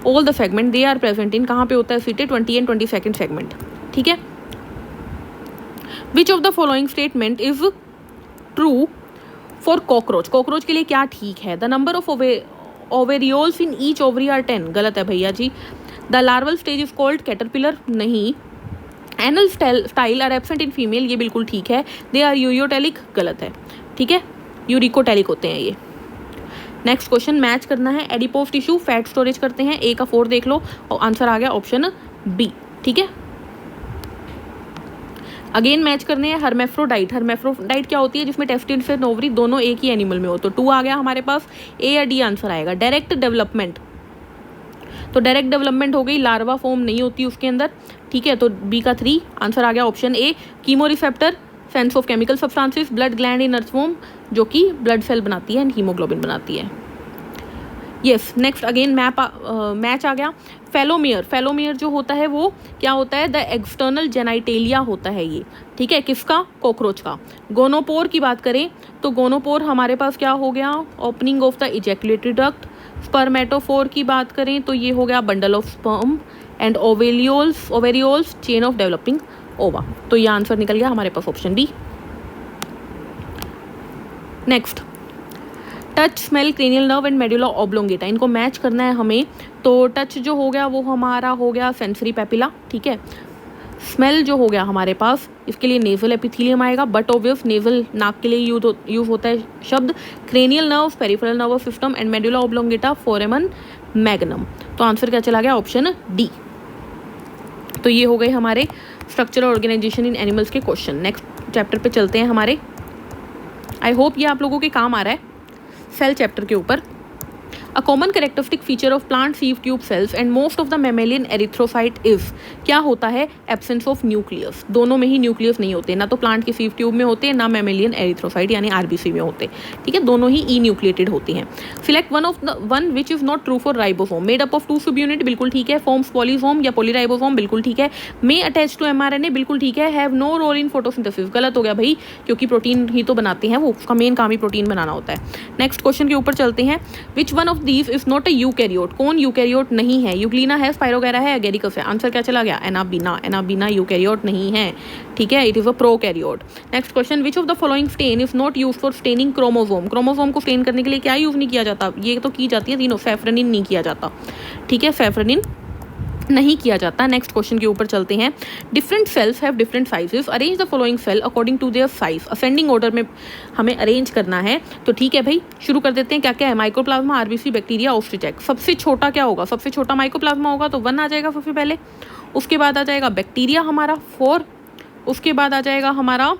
all the segment they are present in। कहाँ पे होता है setae? 20 and 22nd segment, ठीक है। Which of the following statement is true for cockroach? cockroach के लिए क्या ठीक है? The number of ovarioles in each ovary are 10। गलत है भैया जी। The larval stage is called caterpillar, नहीं। Anal style are absent in female, ये बिल्कुल ठीक है। दे आर यूरियोटेलिक, गलत है, ठीक है, यूरिकोटेलिक होते हैं ये। नेक्स्ट क्वेश्चन मैच करना है, एडिपोस टिश्यू फैट स्टोरेज करते हैं, ए का 4 देख लो और आंसर आ गया ऑप्शन बी, ठीक है। अगेन मैच करने हैं हर्मेफ्रोडाइट। हर्मेफ्रोडाइट क्या होती है? जिसमें टेस्टिस और ओवरी दोनों एक ही एनिमल में हो। तो 2 आ गया हमारे पास, ए या डी आंसर आएगा। डायरेक्ट डेवलपमेंट, तो डायरेक्ट डेवलपमेंट हो गई, लार्वा फॉर्म नहीं होती उसके अंदर, ठीक है, तो बी का 3 आंसर आ गया option A. Chemo receptor sense of chemical substances, blood gland in earthworm जो कि ब्लड सेल बनाती है एंड हीमोग्लोबिन बनाती है। यस, नेक्स्ट अगेन मैच आ गया। फेलोमियर जो होता है वो क्या होता है? द एक्सटर्नल जेनाइटेलिया होता है ये, ठीक है, किसका? कॉकरोच का। गोनोपोर की बात करें तो गोनोपोर हमारे पास क्या हो गया? Opening of the ejaculatory duct. Spermatophore की बात करें तो ये हो गया bundle of sperm. And ovarioles chain of developing ova. तो ये आंसर निकल गया हमारे पास option B. Next, touch, smell, cranial nerve and medulla oblongata, इनको मैच करना है हमें। तो टच जो हो गया वो हमारा हो गया सेंसरी पेपिला, ठीक है। स्मेल जो हो गया हमारे पास, इसके लिए नेजल एपिथेलियम आएगा, बट ऑब्वियस नेजल नाक के लिए यूज होता है शब्द। Cranial nerve, peripheral nervous system and medulla oblongata foramen magnum. तो आंसर क्या चला गया? Option D. तो ये हो गए हमारे स्ट्रक्चरल ऑर्गेनाइजेशन इन एनिमल्स के क्वेश्चन। नेक्स्ट चैप्टर पे चलते हैं हमारे। आई होप ये आप लोगों के काम आ रहा है सेल चैप्टर के ऊपर। A common characteristic feature of plant sieve tube cells and most of the mammalian erythrocyte is, क्या होता है? Absence of nucleus। दोनों में ही न्यूक्लियस नहीं होते, ना तो प्लांट के सीव ट्यूब में होते हैं, ना मैमेलियन एरिथ्रोसाइट यानी आरबीसी में होते, ठीक है, दोनों ही ई न्यूक्लिएटेड होती हैं। Select one which is not true for ribosome. Made up of 2 subunit, बिल्कुल ठीक है। फॉर्म्स पॉलीसोम या पॉलीराइबोसोम, बिल्कुल ठीक है। मे अटैच टू एमआरएनए, बिल्कुल ठीक है। Have no role in photosynthesis, गलत हो गया भाई, क्योंकि प्रोटीन ही तो बनाते हैं वो, उसका मेन काम ही प्रोटीन बनाना होता है। नेक्स्ट क्वेश्चन के ऊपर चलते हैं। Which one of these is not a eukaryote? कौन यूकैरियोट नहीं है? यूग्लिना है, स्पाइरोगैरा है, एगेरिकस है। आंसर क्या चला गया? एनाबीना यूकैरियोट नहीं है, ठीक है, it is a prokaryote. Next question, which of the following stain is not use for staining chromosome? Chromosome को स्टेन करने के लिए क्या यूज नहीं किया जाता? ये तो की जाती है तीनों, सैफरनिन नहीं किया जाता, ठीक है, सैफरनिन नहीं किया जाता। नेक्स्ट क्वेश्चन के ऊपर चलते हैं। Different cells have different sizes, arrange the following cell according to their size. Ascending order में हमें अरेंज करना है, तो ठीक है भाई, शुरू कर देते हैं। क्या क्या है? Mycoplasma, RBC, bacteria, ostrich egg. सबसे छोटा क्या होगा? सबसे छोटा माइक्रोप्लाज्मा होगा, तो 1 आ जाएगा सबसे पहले। उसके बाद आ जाएगा बैक्टीरिया हमारा 4, उसके बाद आ जाएगा हमारा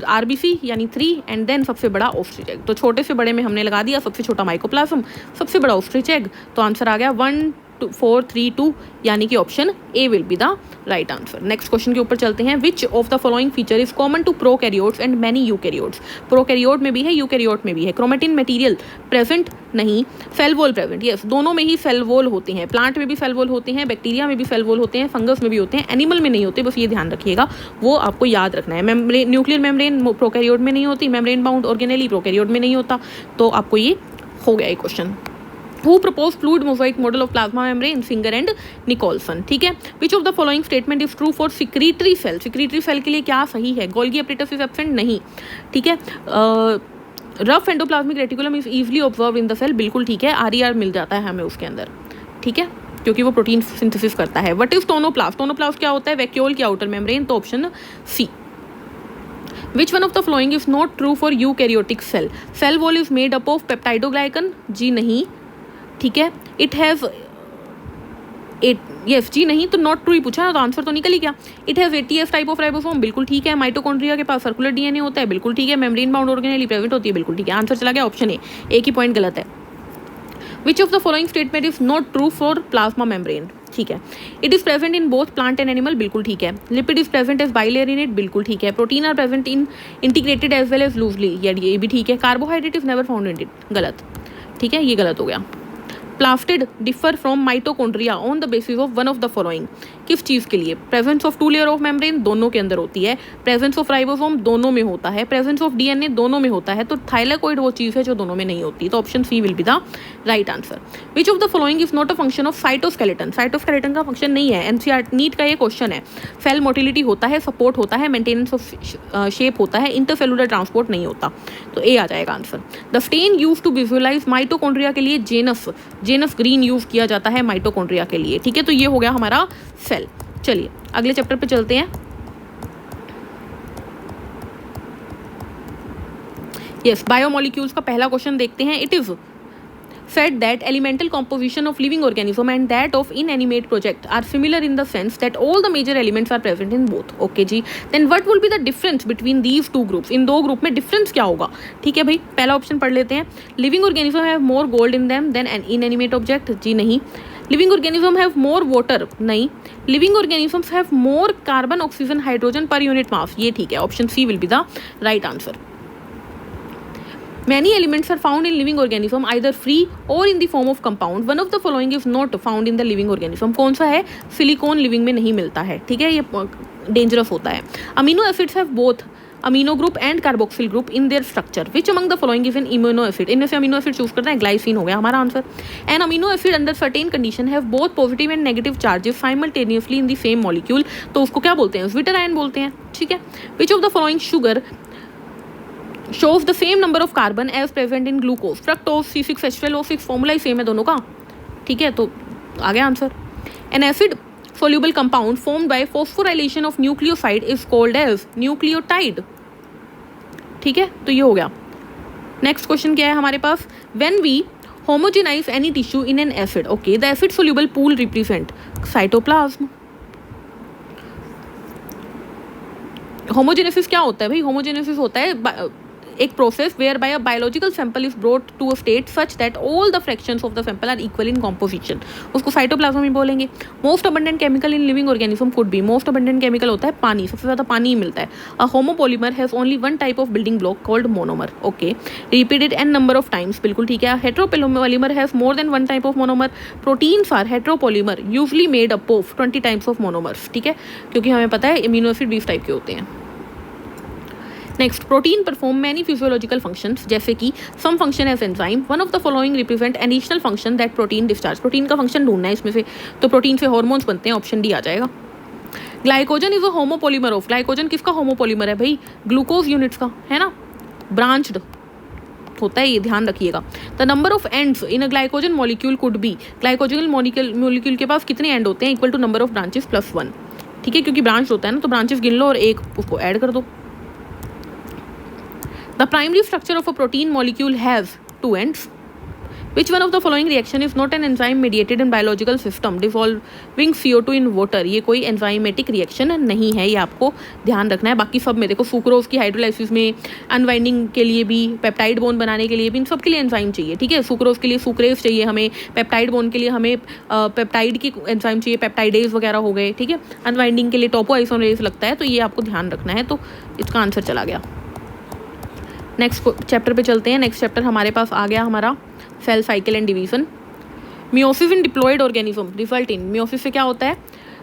आरबीसी यानी 3 एंड देन सबसे बड़ा ऑस्ट्रिचेक। तो छोटे से बड़े में हमने लगा दिया सबसे छोटा माइक्रोप्लाज्म, सबसे बड़ा ऑस्ट्रिचेक। तो आंसर आ गया 1, 4 3 2, यानी कि option A will be the right answer. Next question के ऊपर चलते हैं। Which of the following feature is common to prokaryotes and many eukaryotes? Prokaryote में भी है, यूकैरियोट में भी है। क्रोमेटिन मटेरियल प्रेजेंट नहीं, सेल वॉल प्रेजेंट, यस, दोनों में ही सेल वॉल होते हैं। प्लांट में भी सेल वॉल होते हैं, बैक्टीरिया में भी सेल वॉल होते हैं, फंगस में भी होते हैं, एनिमल में नहीं होते, बस ये ध्यान रखिएगा, वो आपको याद रखना है। मेम्ब्रेन, न्यूक्लियर मेम्ब्रेन प्रोकैरियोट में नहीं होती, मेम्ब्रेन बाउंड ऑर्गेनेली प्रोकैरियोट में नहीं होता, तो आपको ये हो गया ये question. Who proposed fluid mosaic model of plasma membrane? Singer and Nicholson। ठीक है। Which of the following statement is true for secretory cell? secretory cell के लिए क्या सही है? Golgi apparatus is absent, नहीं। ठीक है। Rough endoplasmic reticulum is easily observe in the cell, बिल्कुल ठीक है। RER मिल जाता है हमें उसके अंदर, ठीक है, क्योंकि वो प्रोटीन सिंथेसिस करता है। What is tonoplast? टोनोप्लास्ट क्या होता है? वैक्यूल की आउटर मेम्ब्रेन, तो option C. Which one of the following is not true for eukaryotic cell? Cell wall is made up of peptidoglycan, जी नहीं, ठीक है। इट हैज़ यस, जी नहीं, तो नॉट ट्रू ही पूछा, तो आंसर तो निकल ही गया। It has ATF type of ribosome, बिल्कुल ठीक है। माइटोकॉन्ड्रिया के पास सर्कुलर DNA होता है, बिल्कुल ठीक है। मेम्ब्रेन बाउंड ऑर्गेनेली प्रेजेंट होती है, बिल्कुल ठीक है। आंसर चला गया ऑप्शन ए, एक ही पॉइंट गलत है। Which of the following statement is not true for plasma membrane? ठीक है। It is present in both plant and animal, बिल्कुल ठीक है। Lipid is present as bilayer in it, बिल्कुल ठीक है। Protein are present in integrated as well as loosely, ये भी ठीक है। Carbohydrate is never found in it, गलत, ठीक है, ये गलत हो गया। Plastid differ from mitochondria on the basis of one of the following, किस चीज़ के लिए? Presence of 2 layer of membrane, दोनों के अंदर होती है। प्रेजेंस ऑफ राइबोसोम, दोनों में होता है। प्रेजेंस ऑफ DNA, दोनों में होता है। तो थाइलेकोइड वो चीज़ है जो दोनों में नहीं होती, तो option C will be the right answer. Which of the following is not a function of cytoskeleton? Cytoskeleton का फंक्शन नहीं है। NCERT नीट का ये क्वेश्चन है। सेल मोटिलिटी होता है, सपोर्ट होता है, मेंटेनेंस ऑफ शेप होता है, इंटरसेलुलर ट्रांसपोर्ट नहीं होता, तो ए आ जाएगा answer. The stain use to visualize mitochondria के लिए जेनस ग्रीन यूज किया जाता है माइटोकॉन्ड्रिया के लिए, ठीक है, तो ये हो गया हमारा सेल। चलिए अगले चैप्टर पे चलते हैं। यस, बायोमोलिक्यूल्स का पहला क्वेश्चन देखते हैं। It is said that elemental composition of living organism and that of inanimate project are similar in the sense that all the major elements are present in both. Okay जी, then what will be the difference between these two groups? इन दो group में difference क्या होगा? ठीक है भाई, पहला option पढ़ लेते हैं। Living organism have more gold in them than an inanimate object, जी नहीं। Living organism have more water, नहीं। Living organisms have more carbon oxygen hydrogen per unit mass, ये ठीक है, option C will be the right answer. Many elements are found in living organism either free or in the form of compound. One of the following is not found in the living organism. कौन सा है? Silicon living में नहीं मिलता है, ठीक है, ये डेंजरस होता है। Amino acids have both amino group and carboxyl group in their structure. Which among the following is an immuno acid? इनमें से अमीनो एसिड चूज करना है, ग्लाइसिन हो गया हमारा answer. An amino acid under certain condition have both positive and negative charges simultaneously in the same molecule, तो उसको क्या बोलते हैं? स्वीटर आयन बोलते हैं, ठीक है। Which of the following sugar shows the same number of carbon as present in glucose? fructose, C6H12O6, formula he same है दोनों का, ठीक है, तो आ गया answer. N acid soluble compound formed by phosphorylation of nucleoside is called as nucleotide, ठीक है, तो ये हो गया। नेक्स्ट क्वेश्चन क्या है हमारे पास? when we homogenize any tissue in an acid, okay, the acid soluble pool represent cytoplasm। होमोजेनेसिस क्या होता है भाई? होमोजेनेसिस होता है एक process whereby a biological sample is brought to a state such that all the fractions of the sample are equal in composition, उसको cytoplasm ही बोलेंगे। Most abundant chemical in living organism could be, most abundant chemical होता है पानी, सबसे ज़्यादा पानी ही मिलता है। A homopolymer has only one type of building block called monomer, okay, repeated n number of times, बिल्कुल ठीक है। Heteropolymer has more than one type of monomer. Proteins are heteropolymer usually made up of 20 types of monomers, ठीक है, क्योंकि हमें पता है immuno acid 20 type के होते हैं। Next, protein perform many physiological functions, जैसे कि some function as enzyme, one of the following represent additional function that protein discharge. Protein का फंक्शन ढूंढना है इसमें से, तो प्रोटीन से हार्मोन्स बनते हैं, ऑप्शन डी आ जाएगा। Glycogen is a homopolymer of, glycogen किसका होमोपॉलीमर है भाई? ग्लूकोज यूनिट्स का, है ना, ब्रांच्ड होता है, ये ध्यान रखिएगा। The number of ends in a glycogen molecule could be, glycogen molecule के पास कितने एंड होते हैं? Equal to number of branches plus 1, ठीक है, क्योंकि ब्रांच होता है ना, तो ब्रांचेस गिन लो और एक उसको ऐड कर दो। The primary structure of a protein molecule has 2 ends. Which one of the following reaction is not an enzyme mediated in biological system dissolving CO2 in water. ये कोई एंजाइमेटिक रिएक्शन नहीं है, ये आपको ध्यान रखना है। बाकी सब में देखो सुक्रोज की हाइड्रोलाइसिस में, अनवाइंडिंग के लिए भी, पेप्टाइड बोन बनाने के लिए भी, इन सब के लिए एंजाइम चाहिए, ठीक है। सुक्रोज के लिए सुक्रेज चाहिए हमें, पेप्टाइड बोन के लिए हमें पेप्टाइड की एंजाइम चाहिए, पेप्टाइडेज वगैरह हो गए, ठीक है। अनवाइंडिंग के लिए टोपोआइसोमरेज लगता है, तो ये आपको ध्यान रखना है। तो इसका आंसर चला गया। नेक्स्ट चैप्टर पे चलते हैं। नेक्स्ट चैप्टर हमारे पास आ गया हमारा cell cycle and division. Meiosis in diploid organism result in. Meiosis से क्या होता है?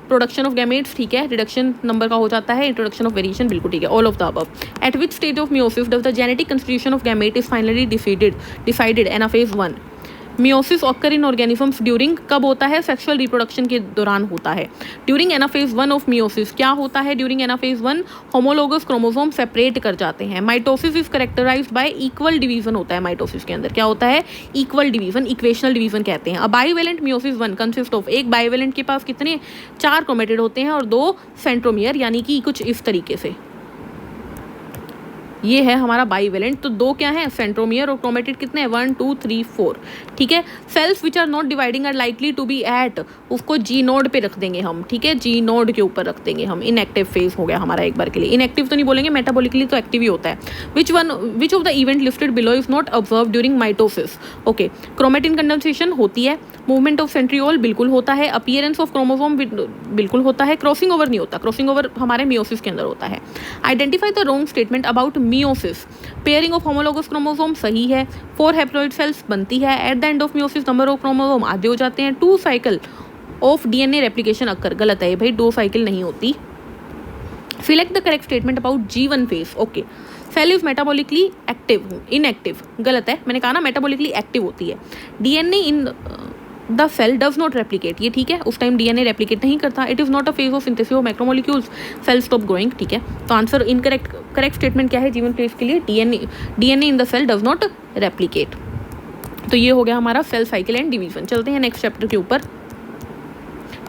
प्रोडक्शन ऑफ गैमेट्स, ठीक है। रिडक्शन नंबर का हो जाता है, इंट्रोडक्शन ऑफ वेरिएशन, बिल्कुल ठीक है। All of the above. Eight which stage of meiosis does the genetic constitution of gamete is finally decided anaphase 1। Meiosis occur in organisms during, कब होता है? सेक्सुअल रिप्रोडक्शन के दौरान होता है। ड्यूरिंग एनाफेज 1 ऑफ मियोसिस क्या होता है? During anaphase 1 homologous chromosome separate कर जाते हैं। Mitosis is characterized by equal division होता है। माइटोसिस के अंदर क्या होता है? इक्वल डिवीजन, इक्वेशनल डिवीजन कहते हैं। अ बाइवेलेंट मियोसिस 1 कंसिस्ट ऑफ, एक बाइवेलेंट के पास कितने? 4 क्रोमेटिड होते हैं और 2 सेंट्रोमियर, यानी कि कुछ इस तरीके से। ये है हमारा बाइवेलेंट। तो 2 क्या है? सेंट्रोमियर। और क्रोमेटिड कितने हैं? 1 2 3 4, ठीक है। Cells which are not dividing are likely to be at, उसको जी नोड पे रख देंगे हम, ठीक है। जी नोड के ऊपर रख देंगे हम। इनएक्टिव फेज हो गया हमारा एक बार के लिए। इनएक्टिव तो नहीं बोलेंगे, मेटाबॉलिकली तो एक्टिव ही होता है। Which of the event listed below is not observe during mitosis. Okay, chromatin condensation होती है, मूवमेंट ऑफ सेंट्रियोल बिल्कुल होता है, अपीयरेंस ऑफ क्रोमोसोम बिल्कुल होता है, क्रॉसिंग ओवर नहीं होता। क्रॉसिंग ओवर हमारे मियोसिस के अंदर होता है। Identify the wrong statement about meiosis. Pairing of homologous chromosome सही है। 4 हैप्लॉइड सेल्स बनती है। At the end of meiosis number of chromosome आधे हो जाते हैं। 2 cycle of DNA replication occur, गलत है भाई, 2 साइकिल नहीं होती। Select the correct statement about G1 phase. Okay, cell is metabolically active, inactive, गलत है। मैंने कहा ना मेटाबॉलिकली एक्टिव होती है। DNA in the cell does not replicate, ये ठीक है। उस टाइम DNA रेप्लिकेट नहीं करता। It is not a phase of synthesis of macromolecules, cell stop growing, ठीक है। तो आंसर इनकरेक्ट। करेक्ट स्टेटमेंट क्या है G1 फेज के लिए? DNA in the cell does not replicate. तो ये हो गया हमारा सेल साइकिल एंड डिवीजन। चलते हैं नेक्स्ट चैप्टर के ऊपर।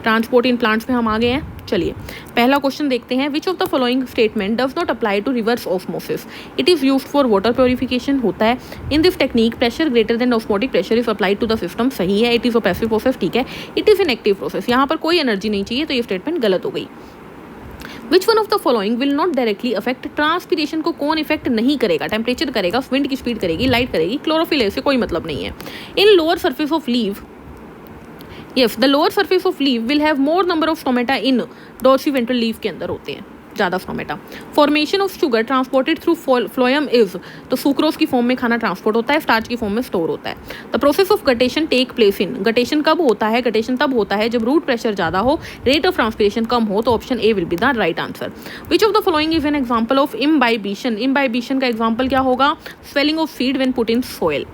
ट्रांसपोर्ट इन प्लांट्स में हम आ गए हैं। चलिए पहला क्वेश्चन देखते हैं। Which of the following statement does not apply to reverse osmosis. It is used for water purification, होता है। In this technique pressure greater than osmotic pressure is applied to the system, सही है। It is a passive process, ठीक है। It is an active process, यहाँ पर कोई energy नहीं चाहिए, तो ये स्टेटमेंट गलत हो गई। विच one of the following will not directly affect. Transpiration को कौन इफेक्ट नहीं करेगा? टेम्परेचर करेगा, विंड की स्पीड करेगी, लाइट करेगी, क्लोरोफिल से कोई मतलब नहीं है। इन lower surface of leave, yes, the lower surface of leaf will have more number of stomata in dorsiventral leaf के अंदर होते हैं ज़्यादा stomata. Formation of sugar transported through phloem is, तो सुक्रोज की फॉर्म में खाना ट्रांसपोर्ट होता है, स्टार्च की फॉर्म में स्टोर होता है। The process of guttation take place in, guttation कब होता है? गटेशन तब होता है जब रूट प्रेशर ज़्यादा हो, रेट ऑफ ट्रांसपिरेशन कम हो, तो option A will be the right answer. Which of the following is an example of imbibition. Imbibition का एग्जाम्पल क्या होगा? Swelling of seed when put in soil.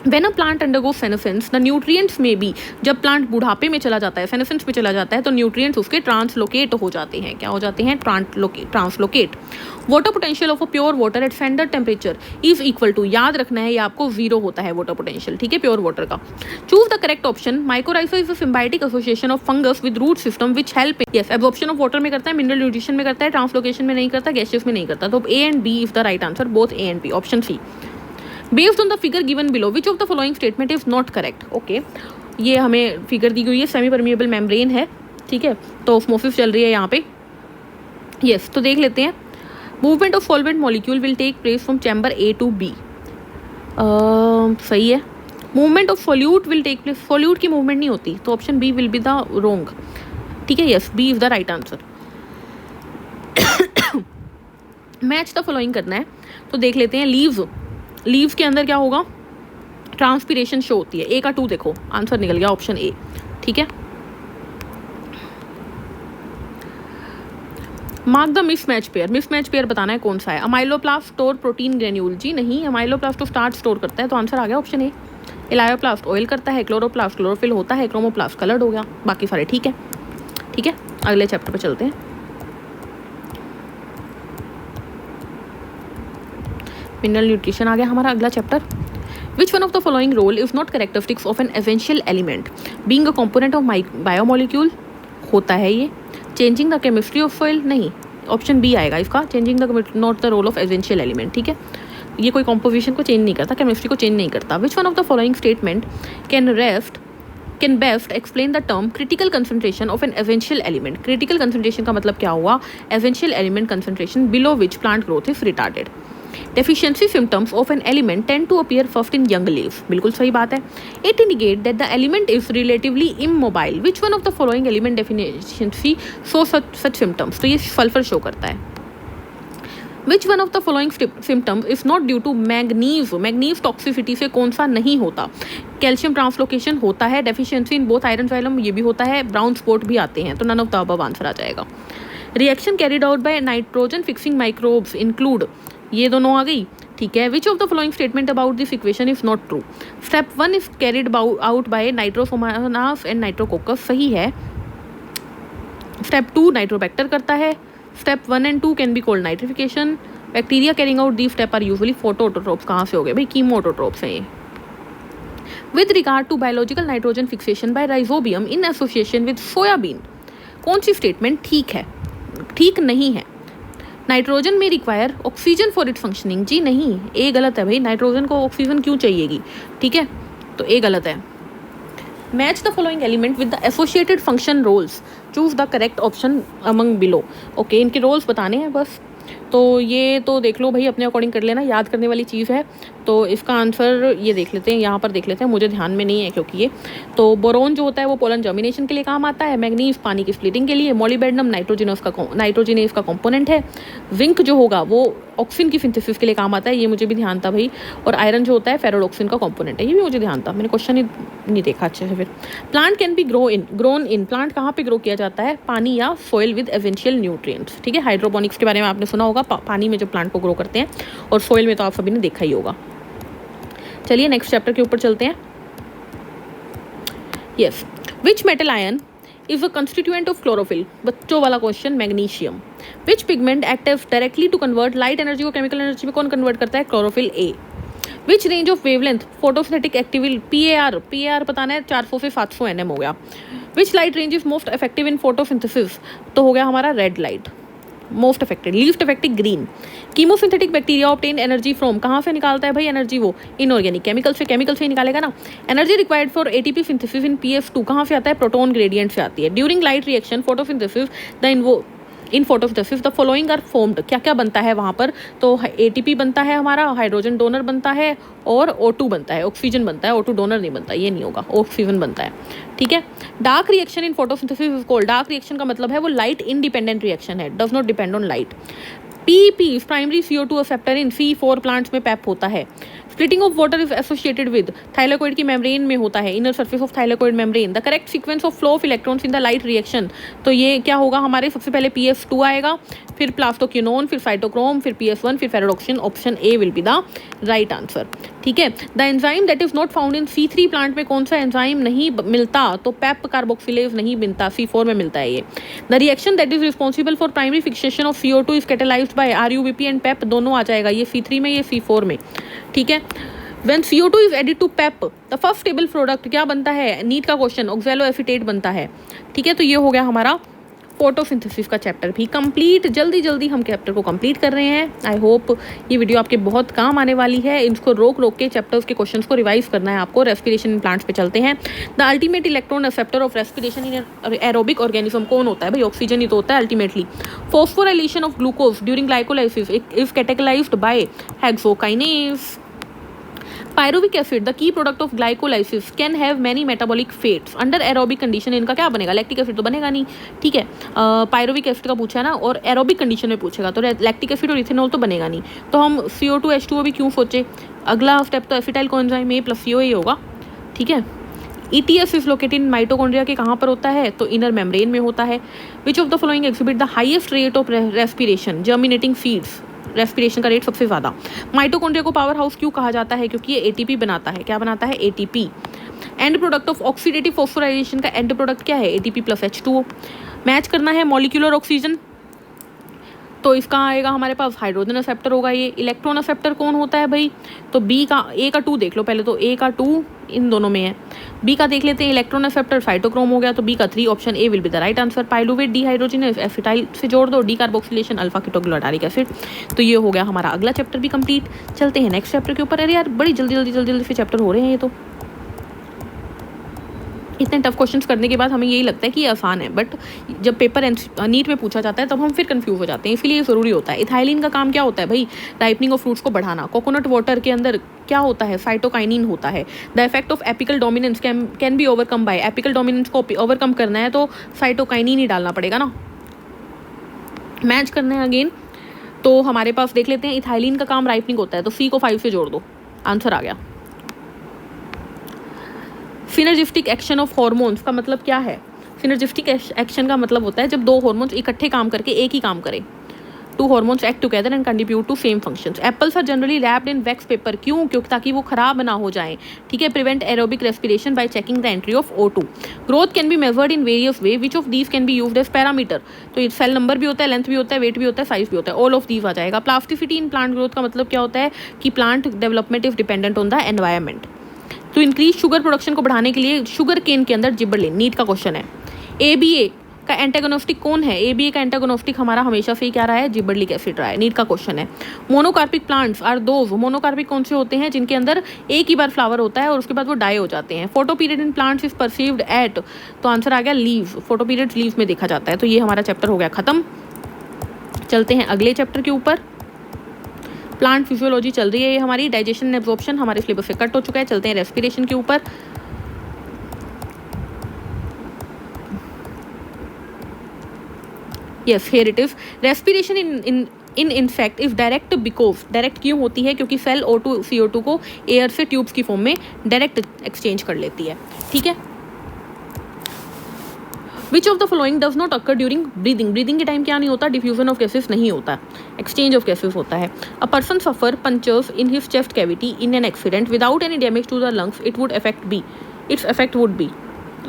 When a plant undergoes senescence, the nutrients में भी, जब plant बुढ़ापे में चला जाता है, सेनेसेंस में चला जाता है, तो न्यूट्रिएंट्स उसके ट्रांसलोकेट हो जाते हैं। क्या हो जाते हैं? Translocate. Water potential of a pure water at standard temperature is equal to, याद रखना है ये आपको, 0 होता है वाटर पोटेंशियल, ठीक है, प्योर वाटर का। Choose the correct option. Mycorrhiza is a symbiotic association of fungus with root system which help, yes, absorption of water में करता है, मिनरल न्यूट्रिशन में करता है, ट्रांसलोकेशन में नहीं करता, गैसेस में नहीं करता। तो A and B is the right answer, both A and B, option C. Based on the figure given below which of the following statement is not correct. Okay, ये हमें फिगर दी गई है, सेमी परमिएबल मेम्ब्रेन है, ठीक है, तो osmosis चल रही है यहाँ पे, यस। तो देख लेते हैं। Movement of solvent molecule will take place from chamber A to B, सही है। Movement of solute will take place, solute की मूवमेंट नहीं होती, तो option B will be the wrong, ठीक है, yes, B is the right answer. Match the following करना है, तो देख लेते हैं। लीव्स के अंदर क्या होगा? ट्रांसपिरेशन शो होती है। A का 2 देखो, आंसर निकल गया ऑप्शन ए, ठीक है। Mark the mismatch pair. Mismatch pair बताना है कौन सा है। अमाइलोप्लास्ट स्टोर प्रोटीन ग्रेन्यूल, जी नहीं, अमाइलोप्लास्ट तो स्टार्च स्टोर करता है, तो आंसर आ गया ऑप्शन ए। एलायोप्लास्ट ऑयल करता है, क्लोरोप्लास्ट क्लोरोफिल होता है, क्रोमोप्लास्ट कलर्ड हो गया, बाकी सारे ठीक है, ठीक है। अगले चैप्टर पे चलते हैं। मिनरल न्यूट्रिशन आ गया हमारा अगला chapter. Which one of the following role is not characteristics of an essential element being a component of biomolecule, होता है ये। Changing the chemistry of soil, नहीं, ऑप्शन बी आएगा इसका, changing the not the role of essential element, ठीक है। ये कोई कॉम्पोजिशन को चेंज नहीं करता, केमिस्ट्री को चेंज नहीं करता। विच one of the following statement can best explain the term critical concentration of an essential element. Critical concentration का मतलब क्या हुआ? Essential element concentration below which plant growth is retarded. Deficiency symptoms of an element tend to appear first in young leaves। बिल्कुल सही बात है। It indicate that the element is relatively immobile। Which one of the following element deficiency show such symptoms? तो ये sulphur show करता है। Which one of the following symptoms is not due to manganese? Manganese toxicity से कौन सा नहीं होता? Calcium translocation होता है, deficiency in both iron xylem ये भी होता है, ब्राउन स्पॉट भी आते हैं, तो none of the above answer आ जाएगा। Reaction carried out by nitrogen fixing microbes include, ये दोनों आ गई, ठीक है। Which of the following statement about this equation is not true? Step 1 is carried out by nitrosomonas and nitrococcus, सही है। स्टेप 2 नाइट्रोबैक्टर करता है। Step 1 and 2 can be called nitrification. Bacteria carrying out the step are usually photoautotrophs. कहाँ से हो गए भाई? Chemoautotrophs हैं ये। With regard to biological nitrogen fixation by rhizobium in association with soybean, कौन सी स्टेटमेंट ठीक है? ठीक नहीं है। नाइट्रोजन में require oxygen for it functioning, जी नहीं, ए गलत है भाई। नाइट्रोजन को ऑक्सीजन क्यों चाहिएगी? ठीक है, तो ए गलत है। Match the following element with the associated function roles, choose the correct option among below. Okay, इनके रोल्स बताने हैं बस। तो ये तो देख लो भाई, अपने अकॉर्डिंग कर लेना, याद करने वाली चीज़ है। तो इसका आंसर ये देख लेते हैं, यहाँ पर देख लेते हैं, मुझे ध्यान में नहीं है क्योंकि ये तो बोरोन जो होता है वो पोलन जर्मिनेशन के लिए काम आता है, मैग्नीज पानी की स्प्लिटिंग के लिए, मॉलिबेडनम नाइट्रोजिनेस का कंपोनेंट है, जिंक जो होगा वो ऑक्सीजन की सिंथेसिस के लिए काम आता है, ये मुझे भी ध्यान था भाई, और आयरन जो होता है फेरोडॉक्सिन का कंपोनेंट है, ये भी मुझे ध्यान था, मैंने क्वेश्चन ही नहीं देखा अच्छे से। फिर plant can be grown in, plant कहाँ पे ग्रो किया जाता है? पानी या सोइल विद एसेंशियल न्यूट्रिएंट्स, ठीक है। हाइड्रोपोनिक्स के बारे में आपने सुना होगा, पानी में जो प्लांट को ग्रो करते हैं, और सोइल में तो आप सभी ने देखा ही होगा। चलिए नेक्स्ट चैप्टर के ऊपर चलते हैं। Yes, which metal ion is a constituent of chlorophyll? बच्चों वाला question, magnesium. Which pigment active directly to convert light energy को केमिकल एनर्जी में कौन कन्वर्ट करता है? Chlorophyll, A. Which range of wavelength photosynthetic activity, PAR बताना है, 400 से 700 nm हो गया। Which light range is most effective in photosynthesis? तो हो गया हमारा red light most effected, least effective green. Chemosynthetic bacteria obtain energy from, कहाँ से निकालता है भाई एनर्जी? वो इनऑर्गेनिक केमिकल से ही निकालेगा ना। Energy required for ATP synthesis in PF two, कहाँ से आता है? प्रोटॉन ग्रेडियंट से आती है। During light reaction photosynthesis in photosynthesis the following are formed, क्या क्या बनता है वहाँ पर? तो एटीपी बनता है हमारा, हाइड्रोजन डोनर बनता है, और O2 बनता है, ऑक्सीजन बनता है, O2 डोनर नहीं बनता, ये नहीं होगा, ऑक्सीजन बनता है, ठीक है। Dark reaction in photosynthesis is called, dark reaction का मतलब है वो लाइट इंडिपेंडेंट रिएक्शन है, does not depend on light. PP primary CO2 acceptor in C4 plants में पैप होता है। Splitting of water is associated with, thylakoid की membrane में होता है, inner surface of thylakoid membrane. The correct sequence of flow of electrons in the light reaction, तो ये क्या होगा हमारे? सबसे पहले PF2 आएगा, फिर प्लास्टोक्यूनोन, फिर साइटोक्रोम, फिर PS1, फिर ferredoxin. Option A will be the right answer, ठीक है। The enzyme that is not found in C3 plant में कौन सा एंजाइम नहीं मिलता? तो पेप कार्बोक्सिलेज नहीं मिलता, C4 में मिलता है ये। The reaction that is responsible for primary fixation of CO2 is catalyzed by RUBP and PEP, दोनों आ जाएगा, ये C3 में, ये C4 में, ठीक है। When CO2 is added to PEP, the first stable product क्या बनता है? नीट का क्वेश्चन, ऑक्सैलोएसीटेट बनता है, ठीक है। तो ये हो गया हमारा फोटोसिंथेसिस का चैप्टर भी कंप्लीट। जल्दी जल्दी हम चैप्टर को कंप्लीट कर रहे हैं। आई होप ये वीडियो आपके बहुत काम आने वाली है। इसको रोक के चैप्टर्स के क्वेश्चंस को रिवाइज करना है आपको। रेस्पिरेशन इन प्लांट्स पे चलते हैं। The ultimate electron acceptor of respiration in aerobic organism कौन होता है भाई? ऑक्सीजन ही तो होता है ultimately. Phosphorylation of glucose during glycolysis is categorised by hexokinase. Pyruvic acid, the key product of glycolysis, can have many metabolic fates. Under aerobic condition इनका क्या बनेगा? लैक्टिक एसिड तो बनेगा नहीं, ठीक है। पायरुविक एसिड का पूछा है ना, और एरोबिक कंडीशन में पूछेगा तो लैक्टिक एसिड और इथेनॉल तो बनेगा नहीं। तो हम CO2H2O भी क्यों सोचे? अगला स्टेप तो एसिटाइल कोएंजाइम A+CO ही होगा, ठीक है। ETS is located in mitochondria के कहाँ पर होता है? तो इनर मेम्ब्रेन में होता है। Which of the following exhibit the highest rate of respiration? Germinating seeds, respiration का रेट सबसे ज़्यादा। माइटोकॉन्ड्रिया को पावर हाउस क्यों कहा जाता है? क्योंकि ये ATP बनाता है। क्या बनाता है? ATP। And product of oxidative phosphorylation का एंड प्रोडक्ट क्या है? ATP + H2O। मैच करना है मॉलिक्यूलर ऑक्सीजन, तो इसका आएगा हमारे पास हाइड्रोजन एक्सेप्टर होगा ये। इलेक्ट्रॉन एक्सेप्टर कौन होता है भाई? तो A का 2 देख लो पहले, तो A का 2 इन दोनों में है। बी का देख लेते हैं, इलेक्ट्रॉन एक्सेप्टर साइटोक्रोम हो गया, तो बी का 3 option A will be the right answer. Pyruvate dehydrogenase acetyl से जोड़ दो, D carboxylation alpha ketoglutaric acid. तो ये हो गया हमारा अगला चैप्टर भी कंप्लीट। चलते हैं नेक्स्ट चैप्टर के ऊपर। अरे यार बड़ी जल्दी से चैप्टर हो रहे हैं ये तो। इतने टफ क्वेश्चंस करने के बाद हमें यही लगता है कि ये आसान है, बट जब पेपर नीट में पूछा जाता है तब हम फिर कंफ्यूज हो जाते हैं, इसलिए ये ज़रूरी होता है। इथाइलिन का काम क्या होता है भाई? राइपनिंग ऑफ फ्रूट्स को बढ़ाना। कोकोनट वाटर के अंदर क्या होता है? साइटोकाइनिन होता है। The effect of apical dominance can be overcome bye, apical dominance को ओवरकम करना है तो साइटोकाइनिन ही डालना पड़ेगा ना। मैच करना है अगेन, तो हमारे पास देख लेते हैं इथाइलिन का काम राइपनिंग होता है, तो सी को 5 से जोड़ दो, आंसर आ गया। सिनर्जिस्टिक एक्शन ऑफ हॉर्मोन्स का मतलब क्या है? सिनर्जिस्टिक एक्शन का मतलब होता है जब दो हॉर्मोन्स इकट्ठे काम करके एक ही काम करें। 2 hormones act together and contribute to same functions. Apples are generally wrapped in wax paper, क्यों? क्योंकि ताकि वो खराब ना हो जाए, ठीक है। Prevent aerobic respiration by checking the entry of O2। Growth can be measured in various way, which of these can be used as parameter. तो सेल नंबर भी होता है, लेंथ भी होता है, वेट भी होता है, साइज भी होता है, ऑल ऑफ दीज आ जाएगा। प्लास्टिसिटी इन प्लांट ग्रोथ का मतलब क्या होता है कि plant development is dependent on the environment. तो इंक्रीज शुगर प्रोडक्शन को बढ़ाने के लिए शुगर केन के अंदर जिबरलिन, नीट का क्वेश्चन है। ABA का एंटागोनिस्टिक कौन है? ABA का एंटागोनिस्टिक हमारा हमेशा से ही क्या रहा है? जिबरलिक एसिड रहा है, नीट का क्वेश्चन है। Monocarpic plants are those, monocarpic कौन से होते हैं? जिनके अंदर एक ही बार फ्लावर होता है और उसके बाद वो डाई हो जाते हैं। Photo period in plants is perceived at, तो आंसर आ गया लीव। फोटो पीरियड लीव में देखा जाता है। तो ये हमारा चैप्टर हो गया खत्म। चलते हैं अगले चैप्टर के ऊपर। प्लांट फिजियोलॉजी चल रही है ये हमारी। डाइजेशन एंड एब्जॉर्प्शन हमारे सिलेबस से कट हो चुका है। चलते हैं रेस्पिरेशन के ऊपर। Yes, here it is. Respiration in in fact is direct because, direct क्यों होती है? क्योंकि सेल O2 CO2 को एयर से ट्यूब्स की फॉर्म में डायरेक्ट एक्सचेंज कर लेती है, ठीक है। Which of the following does not occur during breathing, breathing के टाइम क्या नहीं होता? डिफ्यूजन ऑफ गैसेस नहीं होता, एक्सचेंज ऑफ गैसेस होता है। A person suffer punctures in his chest cavity in an accident without any damage to the lungs, it would affect be, its affect would be.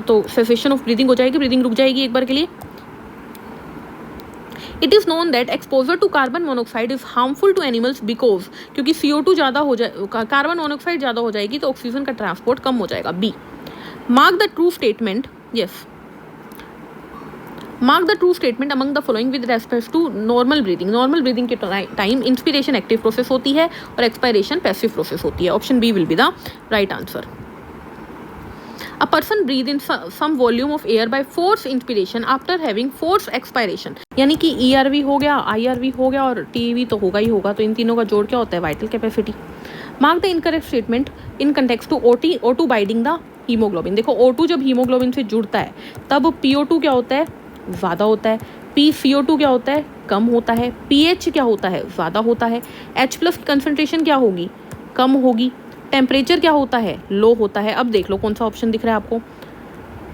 तो cessation of breathing हो जाएगी, breathing रुक जाएगी एक बार के लिए। It is known that exposure to carbon monoxide is harmful to animals because, क्योंकि CO2 ज़्यादा हो जाए, कार्बन मोनोक्साइड ज़्यादा हो जाएगी तो ऑक्सीजन का ट्रांसपोर्ट कम हो जाएगा, B. Mark the true statement, yes, mark the true statement among the following with respect to normal breathing. Normal breathing के टाइम इंस्पिरेशन एक्टिव प्रोसेस होती है और एक्सपायरेशन पैसिव प्रोसेस होती है। Option B will be the right answer. A person breathe in some volume of air by force inspiration after having force expiration, यानी कि ERV हो गया, IRV हो गया और TEV तो होगा ही होगा। तो इन तीनों का जोड़ क्या होता है? Vital capacity. Mark the incorrect statement in context to O2 binding the haemoglobin. देखो O2 जब हीमोग्लोबिन से जुड़ता है तब PO2 क्या होता है? ज़्यादा होता है। PCO2 क्या होता है? कम होता है। pH क्या होता है? ज़्यादा होता है। H+ की कंसनट्रेशन क्या होगी? कम होगी। टेम्परेचर क्या होता है? लो होता है। अब देख लो कौन सा ऑप्शन दिख रहा है आपको।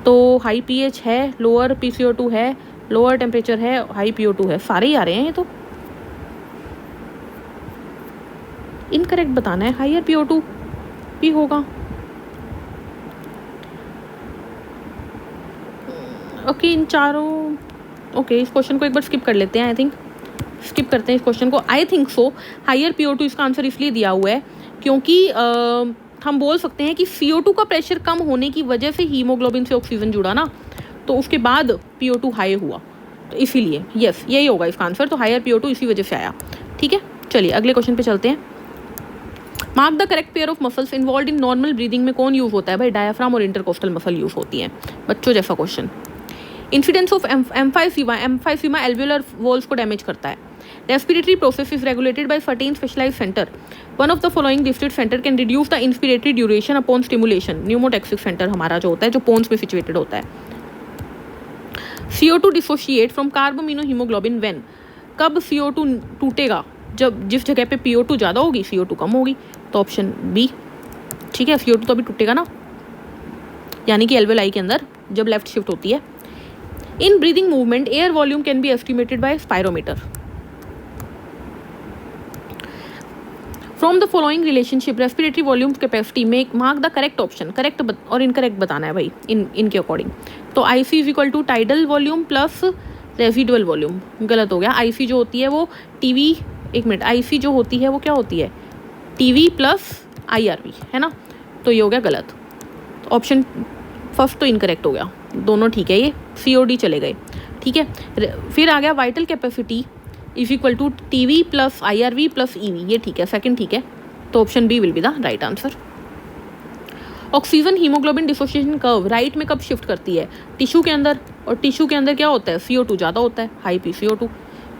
तो हाई pH है, लोअर PCO2 है, लोअर टेम्परेचर है, हाई PO2 है, सारे ही आ रहे हैं ये तो। इनकरेक्ट बताना है, हायर PO2 भी होगा। ओके, इन चारों, ओके इस क्वेश्चन को एक बार स्किप कर लेते हैं। आई थिंक स्किप करते हैं इस क्वेश्चन को। I think so higher PO2 इसका आंसर इसलिए दिया हुआ है क्योंकि हम बोल सकते हैं कि CO2 का प्रेशर कम होने की वजह से हीमोग्लोबिन से ऑक्सीजन जुड़ा ना, तो उसके बाद PO2 हाई हुआ, तो इसीलिए यस यही होगा इसका आंसर। तो हायर PO2 इसी वजह से आया, ठीक है। चलिए अगले क्वेश्चन पे चलते हैं। Mark the correct pair of muscles involve in normal breathing में कौन यूज होता है भाई? डायफ्राम और इंटरकोस्टल मसल यूज होती है, बच्चों जैसा question. Incidence of emphysema alveolar walls को डैमेज करता है। Respiratory process is regulated by certain specialised centre. One of the following listed centre can reduce the inspiratory duration upon stimulation. Pneumotaxic centre हमारा जो होता है, जो पोन्स में सिचुएटेड होता है। CO2 dissociate from carbamino haemoglobin when, कब CO2 टूटेगा? जब जिस जगह पे PO2 ज़्यादा होगी CO2 कम होगी, तो ऑप्शन बी, ठीक है। CO2 तो अभी टूटेगा ना, यानी कि एल्वेलाई के अंदर जब लेफ्ट शिफ्ट होती है। In breathing movement air volume can be estimated by spirometer. From the following relationship respiratory volume capacity में mark the correct option. Correct और इनकरेक्ट बताना है भाई इनके अकॉर्डिंग। तो IC is equal to tidal volume plus residual volume, गलत हो गया। IC जो होती है वो TV, एक मिनट, IC जो होती है वो क्या होती है? TV प्लस IRV, है ना, तो ये हो गया गलत। तो ऑप्शन फर्स्ट तो इनकरेक्ट हो गया, दोनों ठीक है, ये COD चले गए, ठीक है। फिर आ गया vital capacity is equal to TV plus IRV plus EV, ये ठीक है, सेकंड ठीक है, तो option B will be the right answer. Oxygen haemoglobin dissociation curve right में कब शिफ्ट करती है? टिश्यू के अंदर, और टिश्यू के अंदर क्या होता है? CO2 ज़्यादा होता है, हाई PCO2,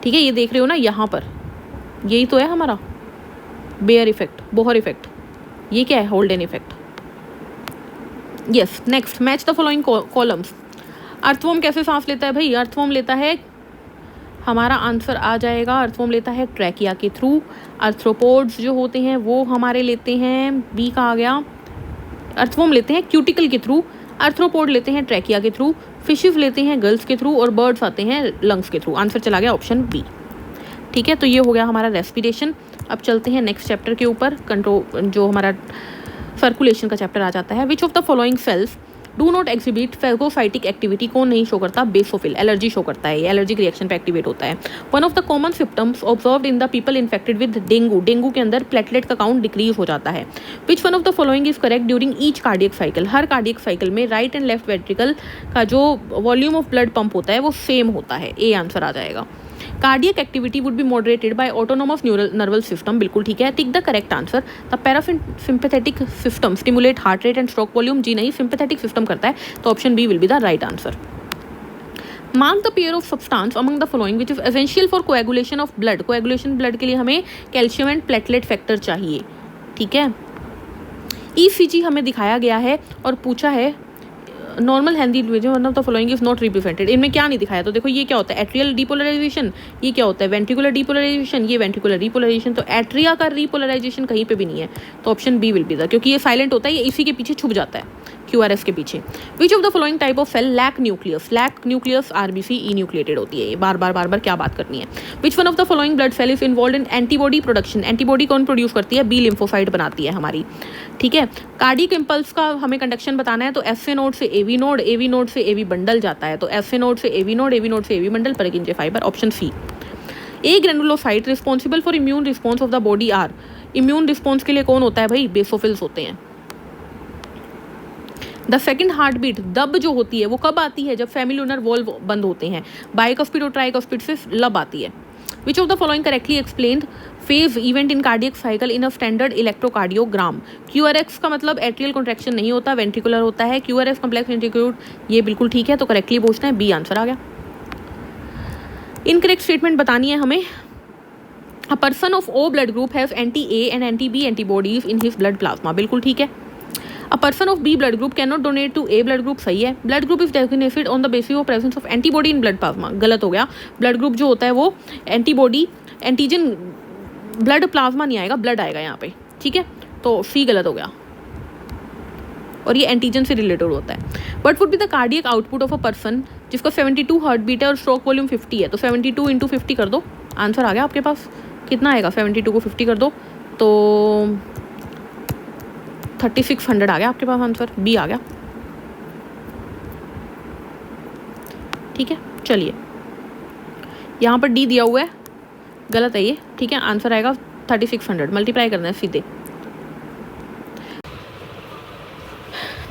ठीक है, ये देख रहे हो ना यहाँ पर, यही तो है हमारा बेयर इफेक्ट, बोहर इफेक्ट, ये क्या है? Holden effect. Yes, next, match the following columns. Earthworm कैसे सांस लेता है भाई? अर्थवॉर्म लेता है, हमारा आंसर आ जाएगा, अर्थवॉर्म लेता है ट्रैकिया के थ्रू। आर्थ्रोपोड्स जो होते हैं वो हमारे लेते हैं, बी का आ गया, अर्थवॉर्म लेते हैं क्यूटिकल के थ्रू, आर्थ्रोपोड लेते हैं ट्रैकिया के थ्रू, फिशेस लेते हैं गल्स के थ्रू, और बर्ड्स आते हैं लंग्स के थ्रू। आंसर चला गया ऑप्शन बी, ठीक है। तो ये हो गया हमारा रेस्पिरेशन। अब चलते हैं नेक्स्ट चैप्टर के ऊपर, कंट्रोल, जो हमारा सर्कुलेशन का चैप्टर आ जाता है। Which of the following sales do not exhibit phagocytic activity? कौन नहीं शो करता? बेसोफिल, एलर्जी शो करता है, ये एलर्जिक रिएक्शन पे एक्टिवेट होता है। One of the common symptoms observed in the people infected with dengue, dengue के अंदर प्लेटलेट का काउंट डिक्रीज हो जाता है। Which one of the following is correct during each cardiac cycle? Her cardiac cycle में right and left ventricle का जो volume of blood pump होता है वो सेम होता है, ए आंसर आ जाएगा। Cardiac activity would be moderated by autonomous neural system, बिल्कुल ठीक है, tick the correct answer. The parasympathetic system stimulate heart rate and stroke volume, जी नहीं, सिंपैथेटिक सिस्टम करता है, तो option B will be the right answer. Mark the pair of substance among the following which is essential for coagulation of blood. Coagulation blood के लिए हमें calcium and platelet factor चाहिए, ठीक है। ECG हमें दिखाया गया है और पूछा है normal healthy individual one of the following is not represented, इनमें क्या नहीं दिखाया? तो देखो ये क्या होता है? एट्रियल डीपोलराइजेशन, ये क्या होता है? वेंट्रिकुलर डीपोलराइजेशन, ये वेंट्रिकुलर रिपोलराइजेशन, तो एट्रिया का रिपोलराइजेशन कहीं पे भी नहीं है, तो option B will be the, क्योंकि ये साइलेंट होता है, ये इसी के पीछे छुप जाता है, QRS के पीछे। Which of the following type of cell lack nucleus? Lack nucleus RBC enucleated होती है, ये बार बार क्या बात करनी है। Which one of the following blood cell is involve in antibody production? Antibody कौन प्रोड्यूस करती है? बी लिम्फोसाइट बनाती है हमारी, ठीक है। कार्डियक इम्पल्स का हमें कंडक्शन बताना है, तो SA नोड से AV नोड, AV नोड से AV बंडल जाता है, तो SA नोड से AV नोड, AV नोड से AV bundle, Purkinje fibre, option C. A granulocyte responsible for immune response of the body are? Immune response के लिए कौन होता है भाई? बेसोफिल्स होते हैं। द सेकेंड हार्ट बीट, दब जो होती है वो कब आती है? जब फेमिलुनर वॉल्व बंद होते हैं। बाइकस्पिड और ट्राइकस्पिड से लब आती है। Which of the following correctly explained phase event in cardiac cycle in a standard electrocardiogram? QRS का मतलब एट्रियल कॉन्ट्रैक्शन नहीं होता, वेंट्रिकुलर होता है। QRS कॉम्प्लेक्स वेंट्रिक्यूल, ये बिल्कुल ठीक है, तो करेक्टली पूछना है, बी आंसर आ गया। इनकरेक्ट स्टेटमेंट बतानी है हमें। A person of O blood group has anti-A and anti-B antibodies in his blood plasma, बिल्कुल ठीक है। A person of B blood group can not donate to A blood group, सही है। Blood group is designated on the basis of presence of antibody in blood plasma, गलत हो गया। Blood group जो होता है वो एंटीबॉडी, एंटीजन, ब्लड प्लाज्मा नहीं आएगा, ब्लड आएगा यहाँ पे, ठीक है, तो सी गलत हो गया, और ये एंटीजन से रिलेटेड होता है। But would be the cardiac output of a person जिसका 72 हार्ट बीट है और स्ट्रोक वॉल्यूम 50 है, तो 72 इंटू 50 कर दो, आंसर आ गया आपके पास। कितना आएगा? 72 को 50 कर दो तो 3600 आ गया आपके पास, आंसर बी आ गया, ठीक है। चलिए, यहाँ पर डी दिया हुआ है, गलत है ये, ठीक है, आंसर आएगा 3600, मल्टीप्लाई करना है सीधे।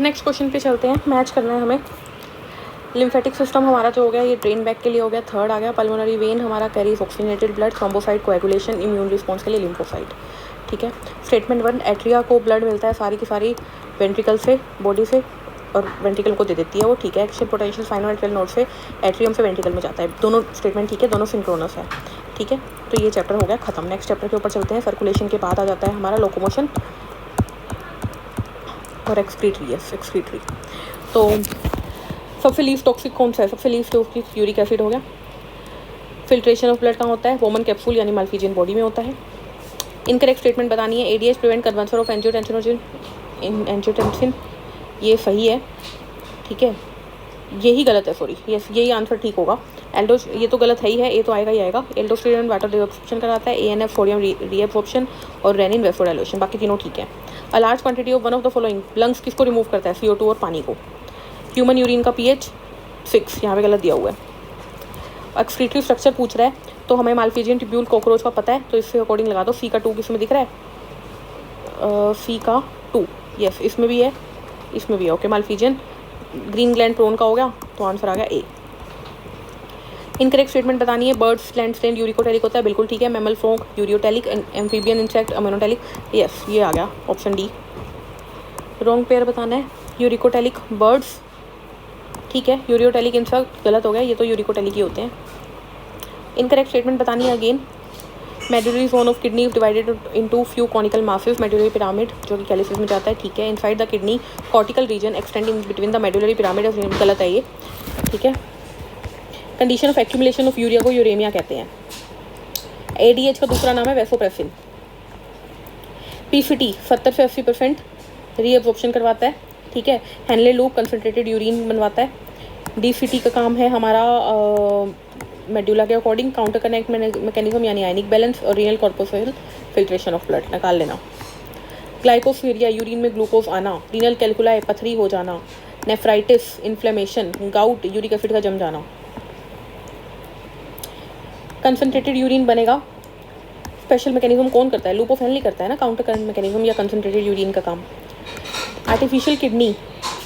नेक्स्ट क्वेश्चन पे चलते हैं, मैच करना है हमें। लिम्फेटिक सिस्टम हमारा जो हो गया ये ड्रेन बैक के लिए हो गया, थर्ड आ गया। पल्मोनरी वेन हमारा carries oxygenated blood, thrombocyte coagulation, immune response के लिए लिम्फोसाइट, ठीक है। स्टेटमेंट 1, एट्रिया को ब्लड मिलता है सारी की सारी वेंट्रिकल से, बॉडी से, और वेंट्रिकल को दे देती है वो, ठीक है। एक्शन पोटेंशियल साइनोएट्रियल नोड से एट्रियम से वेंट्रिकल में जाता है, दोनों स्टेटमेंट ठीक है, दोनों सिंक्रोनस है, ठीक है। तो ये चैप्टर हो गया खत्म। नेक्स्ट चैप्टर के ऊपर चलते हैं। सर्कुलेशन के बाद आ जाता है हमारा लोकोमोशन और एक्सक्रीटरी, यस एक्सक्रीटरी। तो सबसे लीस्ट टॉक्सिक कौन सा है? सबसे लीस्ट टॉक्सिक यूरिक एसिड हो गया। फिल्ट्रेशन ऑफ ब्लड कहाँ होता है? वोमन कैप्सूल यानी माल्फिजियन बॉडी में होता है। इनकरेक्ट स्टेटमेंट बतानी है। ADH prevent conversion of angiotensinogen in angiotensin, ये सही है, ठीक है, यही गलत है, सॉरी, यस यही आंसर ठीक होगा। एल्डोस, ये तो गलत है ही है, ये तो आएगा ही आएगा। एल्डोस्टेरोन वाटर रिएब्सॉर्प्शन कराता है, ANF सोडियम रीएब्सॉर्प्शन और रेनिन वेसोडाइलेशन, बाकी तीनों ठीक है। A large quantity of one of the following, lungs किसको रिमूव करता है? CO2 और पानी को। ह्यूमन यूरिन का pH 6, यहाँ पे गलत दिया हुआ है। एक्सक्रीटरी स्ट्रक्चर पूछ रहा है, तो हमें माल्फिजियन ट्यूब्यूल कॉकरोच का पता है, तो इससे अकॉर्डिंग लगा दो। C का 2 किस में दिख रहा है? C का 2, यस इसमें भी है, इसमें भी है। Okay, Malpighian green gland prawn का हो गया, तो आंसर आ गया ए। इनकरेक्ट स्टेटमेंट बतानी है। बर्ड्स लैंड स्लेंड यूरिकोटेलिक होता है, बिल्कुल ठीक है। Mammal frog ureotelic, amphibian insect ammonotelic, yes ये आ गया ऑप्शन डी। रॉन्ग पेयर बताना है। यूरिकोटेलिक बर्ड्स, ठीक है। यूरियोटेलिक इंसेक्ट गलत हो गया, ये तो यूरिकोटेलिक ही होते हैं। इनकरेक्ट स्टेटमेंट बतानी है again. Medullary zone of kidney divided into few conical masses, medullary pyramid जो कि कैलिसिस में जाता है, ठीक है। Inside the kidney cortical region extending between the medullary pyramid, गलत है ये, ठीक है। Condition of accumulation of urea को यूरेमिया कहते हैं। एडीएच का दूसरा नाम है वेसोप्रेसिन। पीसीटी 70 से 80% रीअब्जॉर्प्शन करवाता है, ठीक है। हैनले लूप कंसनट्रेटेड यूरिन बनवाता है। डीसीटी का काम है हमारा मेडुला के अकॉर्डिंग काउंटर कनेक्ट मैकेनिज्म यानी आयनिक बैलेंस और रीनल कॉर्पोसोल फिल्ट्रेशन ऑफ ब्लड निकाल लेना। ग्लाइकोस्फीरिया यूरिन में ग्लूकोज आना, रीनल कैलकुलाई पथरी हो जाना, nephritis inflammation, gout uric acid का जम जाना। कंसनट्रेटेड यूरिन बनेगा, स्पेशल मैकेनिज्म कौन करता है? लूप ऑफ हेनली करता है ना काउंटर करंट मैकेनिज्म या कंसनट्रेटेड यूरिन का काम। आर्टिफिशियल किडनी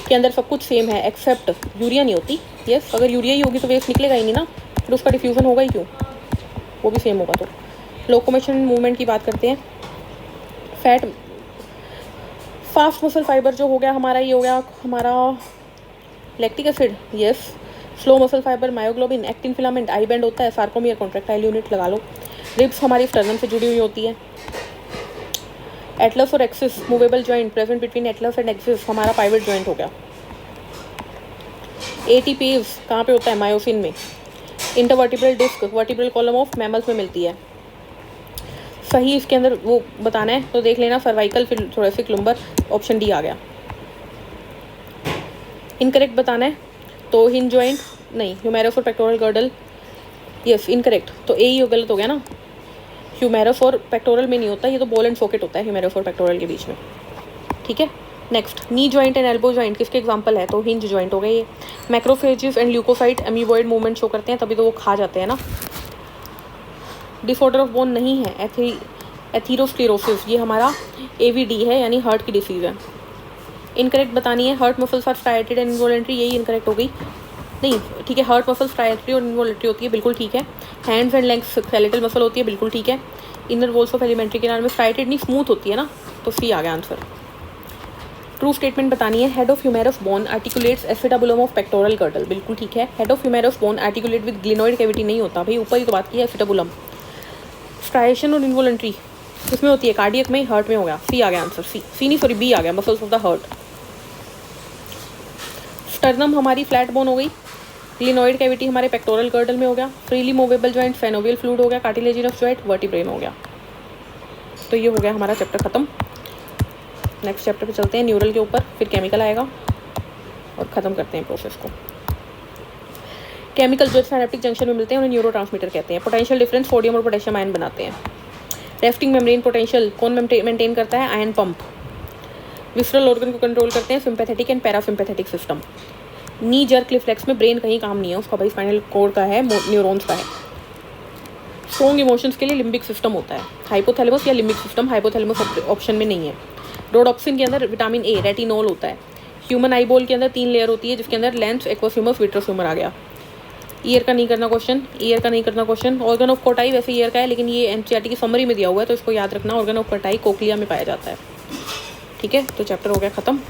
के अंदर सब कुछ सेम है एक्सेप्ट यूरिया नहीं होती। यस, अगर यूरिया ही होगी तो वेस्ट निकलेगा ही नहीं ना, फिर उसका डिफ्यूज़न होगा ही क्यों, वो भी सेम होगा। तो लोकोमोशन मूवमेंट की बात करते हैं। फैट फास्ट मसल फाइबर जो हो गया हमारा, ये हो गया हमारा lactic acid, yes. Slow muscle fibre myoglobin, actin filament, I band होता है, सार्कोमियर कॉन्ट्रैक्टाइल यूनिट लगा लो। रिब्स हमारी स्टर्नम से जुड़ी हुई होती है। एटलस और axis movable joint present between atlas and axis हमारा पाइवट जॉइंट हो गया। एटीपीज कहाँ पे होता है? मायोसिन में। Intervertebral disc vertebral column of mammals में मिलती है। सही इसके अंदर वो बताना है तो देख लेना, सर्वाइकल फिर थोरेसिक लुम्बर, ऑप्शन डी आ गया। इनकरेक्ट बताना है तो हिंज जॉइंट नहीं, ह्यूमेरस और पेक्टोरल गर्डल, यस इनकरेक्ट, तो ए ही गलत हो गया ना। ह्यूमेरस और पेक्टोरल में नहीं होता, ये तो बॉल एंड सॉकेट होता है ह्यूमेरस और पेक्टोरल के बीच में, ठीक है। Next, knee joint and elbow joint किसके एग्जांपल है? तो हिंज जॉइंट हो गए ये। Macrophages and leucocyte amoeboid movement show करते हैं, तभी तो वो खा जाते हैं ना। डिसऑर्डर ऑफ बोन नहीं है, एथीरोस्क्लेरोसिस, ये हमारा एवीडी है यानी हार्ट की डिसीज़ है। इनकरेक्ट बतानी है। Heart muscles are striated and involuntary, यही इनकरेक्ट हो गई। नहीं, ठीक है, हार्ट मसल स्ट्राइटरी और इनवॉलेंट्री होती है, बिल्कुल ठीक है। Hands and legs skeletal muscle होती है, बिल्कुल ठीक है। इनर वॉल्स ऑफ एलिमेंट्री किनारे में स्ट्राइटेड नहीं, स्मूथ होती है ना, तो सी आ गया आंसर। ट्रू स्टेटमेंट बतानी है। Head of humerus bone articulates acetabulum of pectoral girdle, बिल्कुल ठीक है। Head of humerus bone articulate with glenoid cavity नहीं होता, भाई ऊपर ही तो बात की है एसिटाबुलम। स्ट्राइएशन और इनवॉलेंट्री किसमें होती है? कार्डियक में, हार्ट में हो गया, सी आ गया आंसर। सी नहीं सॉरी बी आ गया, muscles of the heart. Sternum हमारी फ्लैट बोन हो गई। ग्लिनोइड कैविटी हमारे पेक्टोरल गर्डल में हो गया। फ्रीली मूवेबल जॉइंट फेनोवियल फ्लूइड हो गया। कार्टिलेजिनस जॉइंट वर्टिब्रे में हो गया। तो ये हो गया हमारा चैप्टर खत्म। नेक्स्ट चैप्टर पे चलते हैं, न्यूरल के ऊपर, फिर केमिकल आएगा और ख़त्म करते हैं प्रोसेस को। केमिकल जो सिनेप्टिक जंक्शन में मिलते हैं उन्हें न्यूरोट्रांसमीटर कहते हैं। पोटेंशियल डिफरेंस सोडियम और पोटेशियम आयन बनाते हैं। रेस्टिंग मेम्ब्रेन पोटेंशियल कौन मेंटेन करता है? Ion pump. विसरल ऑर्गन को कंट्रोल करते हैं sympathetic and parasympathetic system. Knee jerk reflex में ब्रेन कहीं काम नहीं है उसका, भाई स्पाइनल कॉर्ड का है, न्यूरॉन्स का है। स्ट्रॉन्ग इमोशंस के लिए लिम्बिक सिस्टम होता है, हाइपोथैलेमस या लिम्बिक सिस्टम, हाइपोथैलेमस ऑप्शन में नहीं है। रोडॉप्सिन के अंदर विटामिन ए रेटिनोल होता है। ह्यूमन आईबॉल के अंदर 3 लेयर होती है जिसके अंदर lens, aqueous humus, vitreous humour आ गया। ईयर का नहीं करना क्वेश्चन, ईयर का नहीं करना क्वेश्चन। ऑर्गन ऑफ कोटाई वैसे ईयर का है, लेकिन ये एनसीईआरटी की समरी में दिया हुआ है तो इसको याद रखना। ऑर्गन ऑफ कोटाई कोक्लिया में पाया जाता है, ठीक है। तो चैप्टर हो गया खत्म।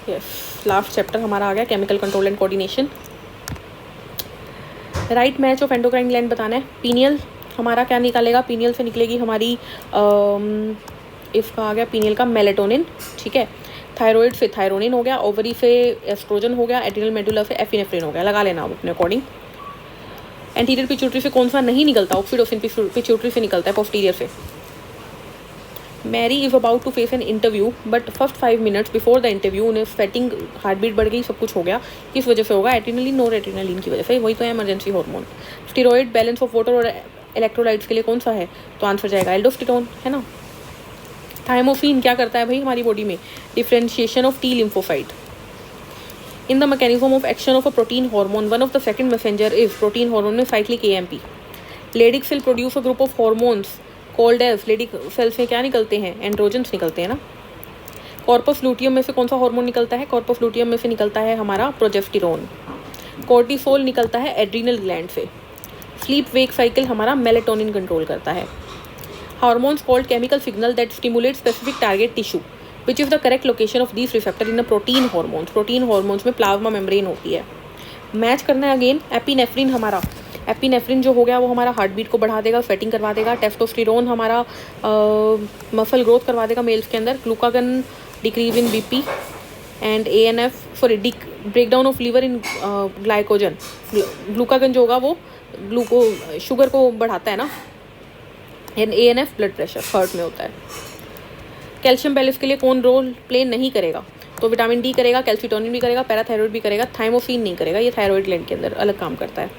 यस, लास्ट चैप्टर हमारा आ गया chemical control and coordination. Right match of endocrine gland बताना है। पीनियल हमारा क्या निकालेगा? पीनियल से निकलेगी हमारी इसका आ गया पीनियल का मेलेटोनिन, ठीक है। थायराइड से थायरोनिन हो गया, ओवरी से एस्ट्रोजन हो गया, एड्रिनल मेडुला से एफिनेफ्रिन हो गया। लगा लेना आप अपने अकॉर्डिंग। एंटीरियर पिट्यूटरी से कौन सा नहीं निकलता? ऑक्सीटोसिन पिट्यूटरी से निकलता है, पोस्टीरियर से। Mary is about to face an interview but first 5 minutes before the interview उन्हें स्वेटिंग, हार्ट बीट बढ़ गई, सब कुछ हो गया। किस वजह से होगा? एड्रिनलिन, नोर एड्रिनलिन की वजह से, वही तो है emergency hormone. Steroid balance of water और इलेक्ट्रोलाइट्स के लिए कौन सा है? तो आंसर जाएगा एल्डोस्टेरोन, है ना। थाइमोसिन क्या करता है भाई हमारी बॉडी में? Differentiation of T lymphocyte. In the mechanism of action of a protein hormone one of the second messenger is protein hormone में cyclic AMP। Leydig cell produce a group of hormones called F Leydig cells में क्या निकलते हैं, androgens निकलते हैं ना। Corpus luteum में से कौन सा हार्मोन निकलता है, कॉर्पस लूटियम में से निकलता है हमारा प्रोजेस्टेरोन। कोर्टिसोल निकलता है एड्रीनल ग्लैंड से। स्लीप वेक साइकिल हमारा मेलेटोनिन कंट्रोल करता है। Hormones called chemical signal that stimulate specific target tissue which is the correct location of these receptor in a protein hormones. Protein hormones में plasma membrane होती है। Match करना है again, epinephrine हमारा, epinephrine जो हो गया वो हमारा हार्ट बीट को बढ़ा देगा, स्वेटिंग करवा देगा। टेस्टोस्टेरोन हमारा मसल ग्रोथ करवा देगा मेल्स के अंदर। Glucagon decrease in BP and ANF sorry break down of liver in glycogen. Glucagon जो होगा वो शुगर को बढ़ाता है ना। And ANF blood pressure heart में होता है। कैल्शियम बैलेंस के लिए कौन रोल प्ले नहीं करेगा, तो विटामिन डी करेगा, कैल्सिटोनिन भी करेगा, पैराथायरॉयड भी करेगा, थाइमोसिन नहीं करेगा, ये थायरॉयड ग्लैंड के अंदर अलग काम करता है।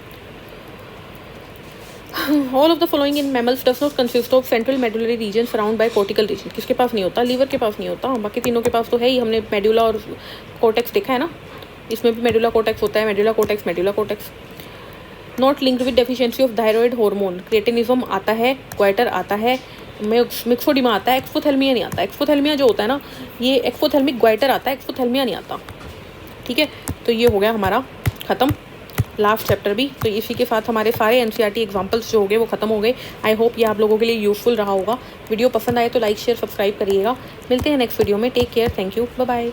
All of the following in mammals does not consist of central medullary region surround by cortical region. किसके पास नहीं होता, लीवर के पास नहीं होता, बाकी तीनों के पास तो है ही। हमने मेडुला और कोर्टेक्स देखा है ना, इसमें भी मेडुला कोर्टेक्स होता है। Medulla cortex not linked with deficiency of thyroid hormone. Cretinism आता है, क्वाइटर आता है, मिक्सोडिमा आता है, एक्सोथेल्मिया नहीं आता। एक्सोथेल्मिया जो होता है ना, ये एक्सोथेल्मिक ग्वाइटर आता है, एक्सोथेल्मिया नहीं आता। ठीक है, तो ये हो गया हमारा ख़त्म लास्ट चैप्टर भी। तो इसी के साथ हमारे सारे NCERT एग्जाम्पल्स जो हो गए वो ख़त्म हो गए। आई होप ये आप लोगों के लिए यूजफुल रहा होगा। वीडियो पसंद आए तो लाइक शेयर सब्सक्राइब करिएगा। मिलते हैं नेक्स्ट वीडियो में। Take care, thank you, bye bye.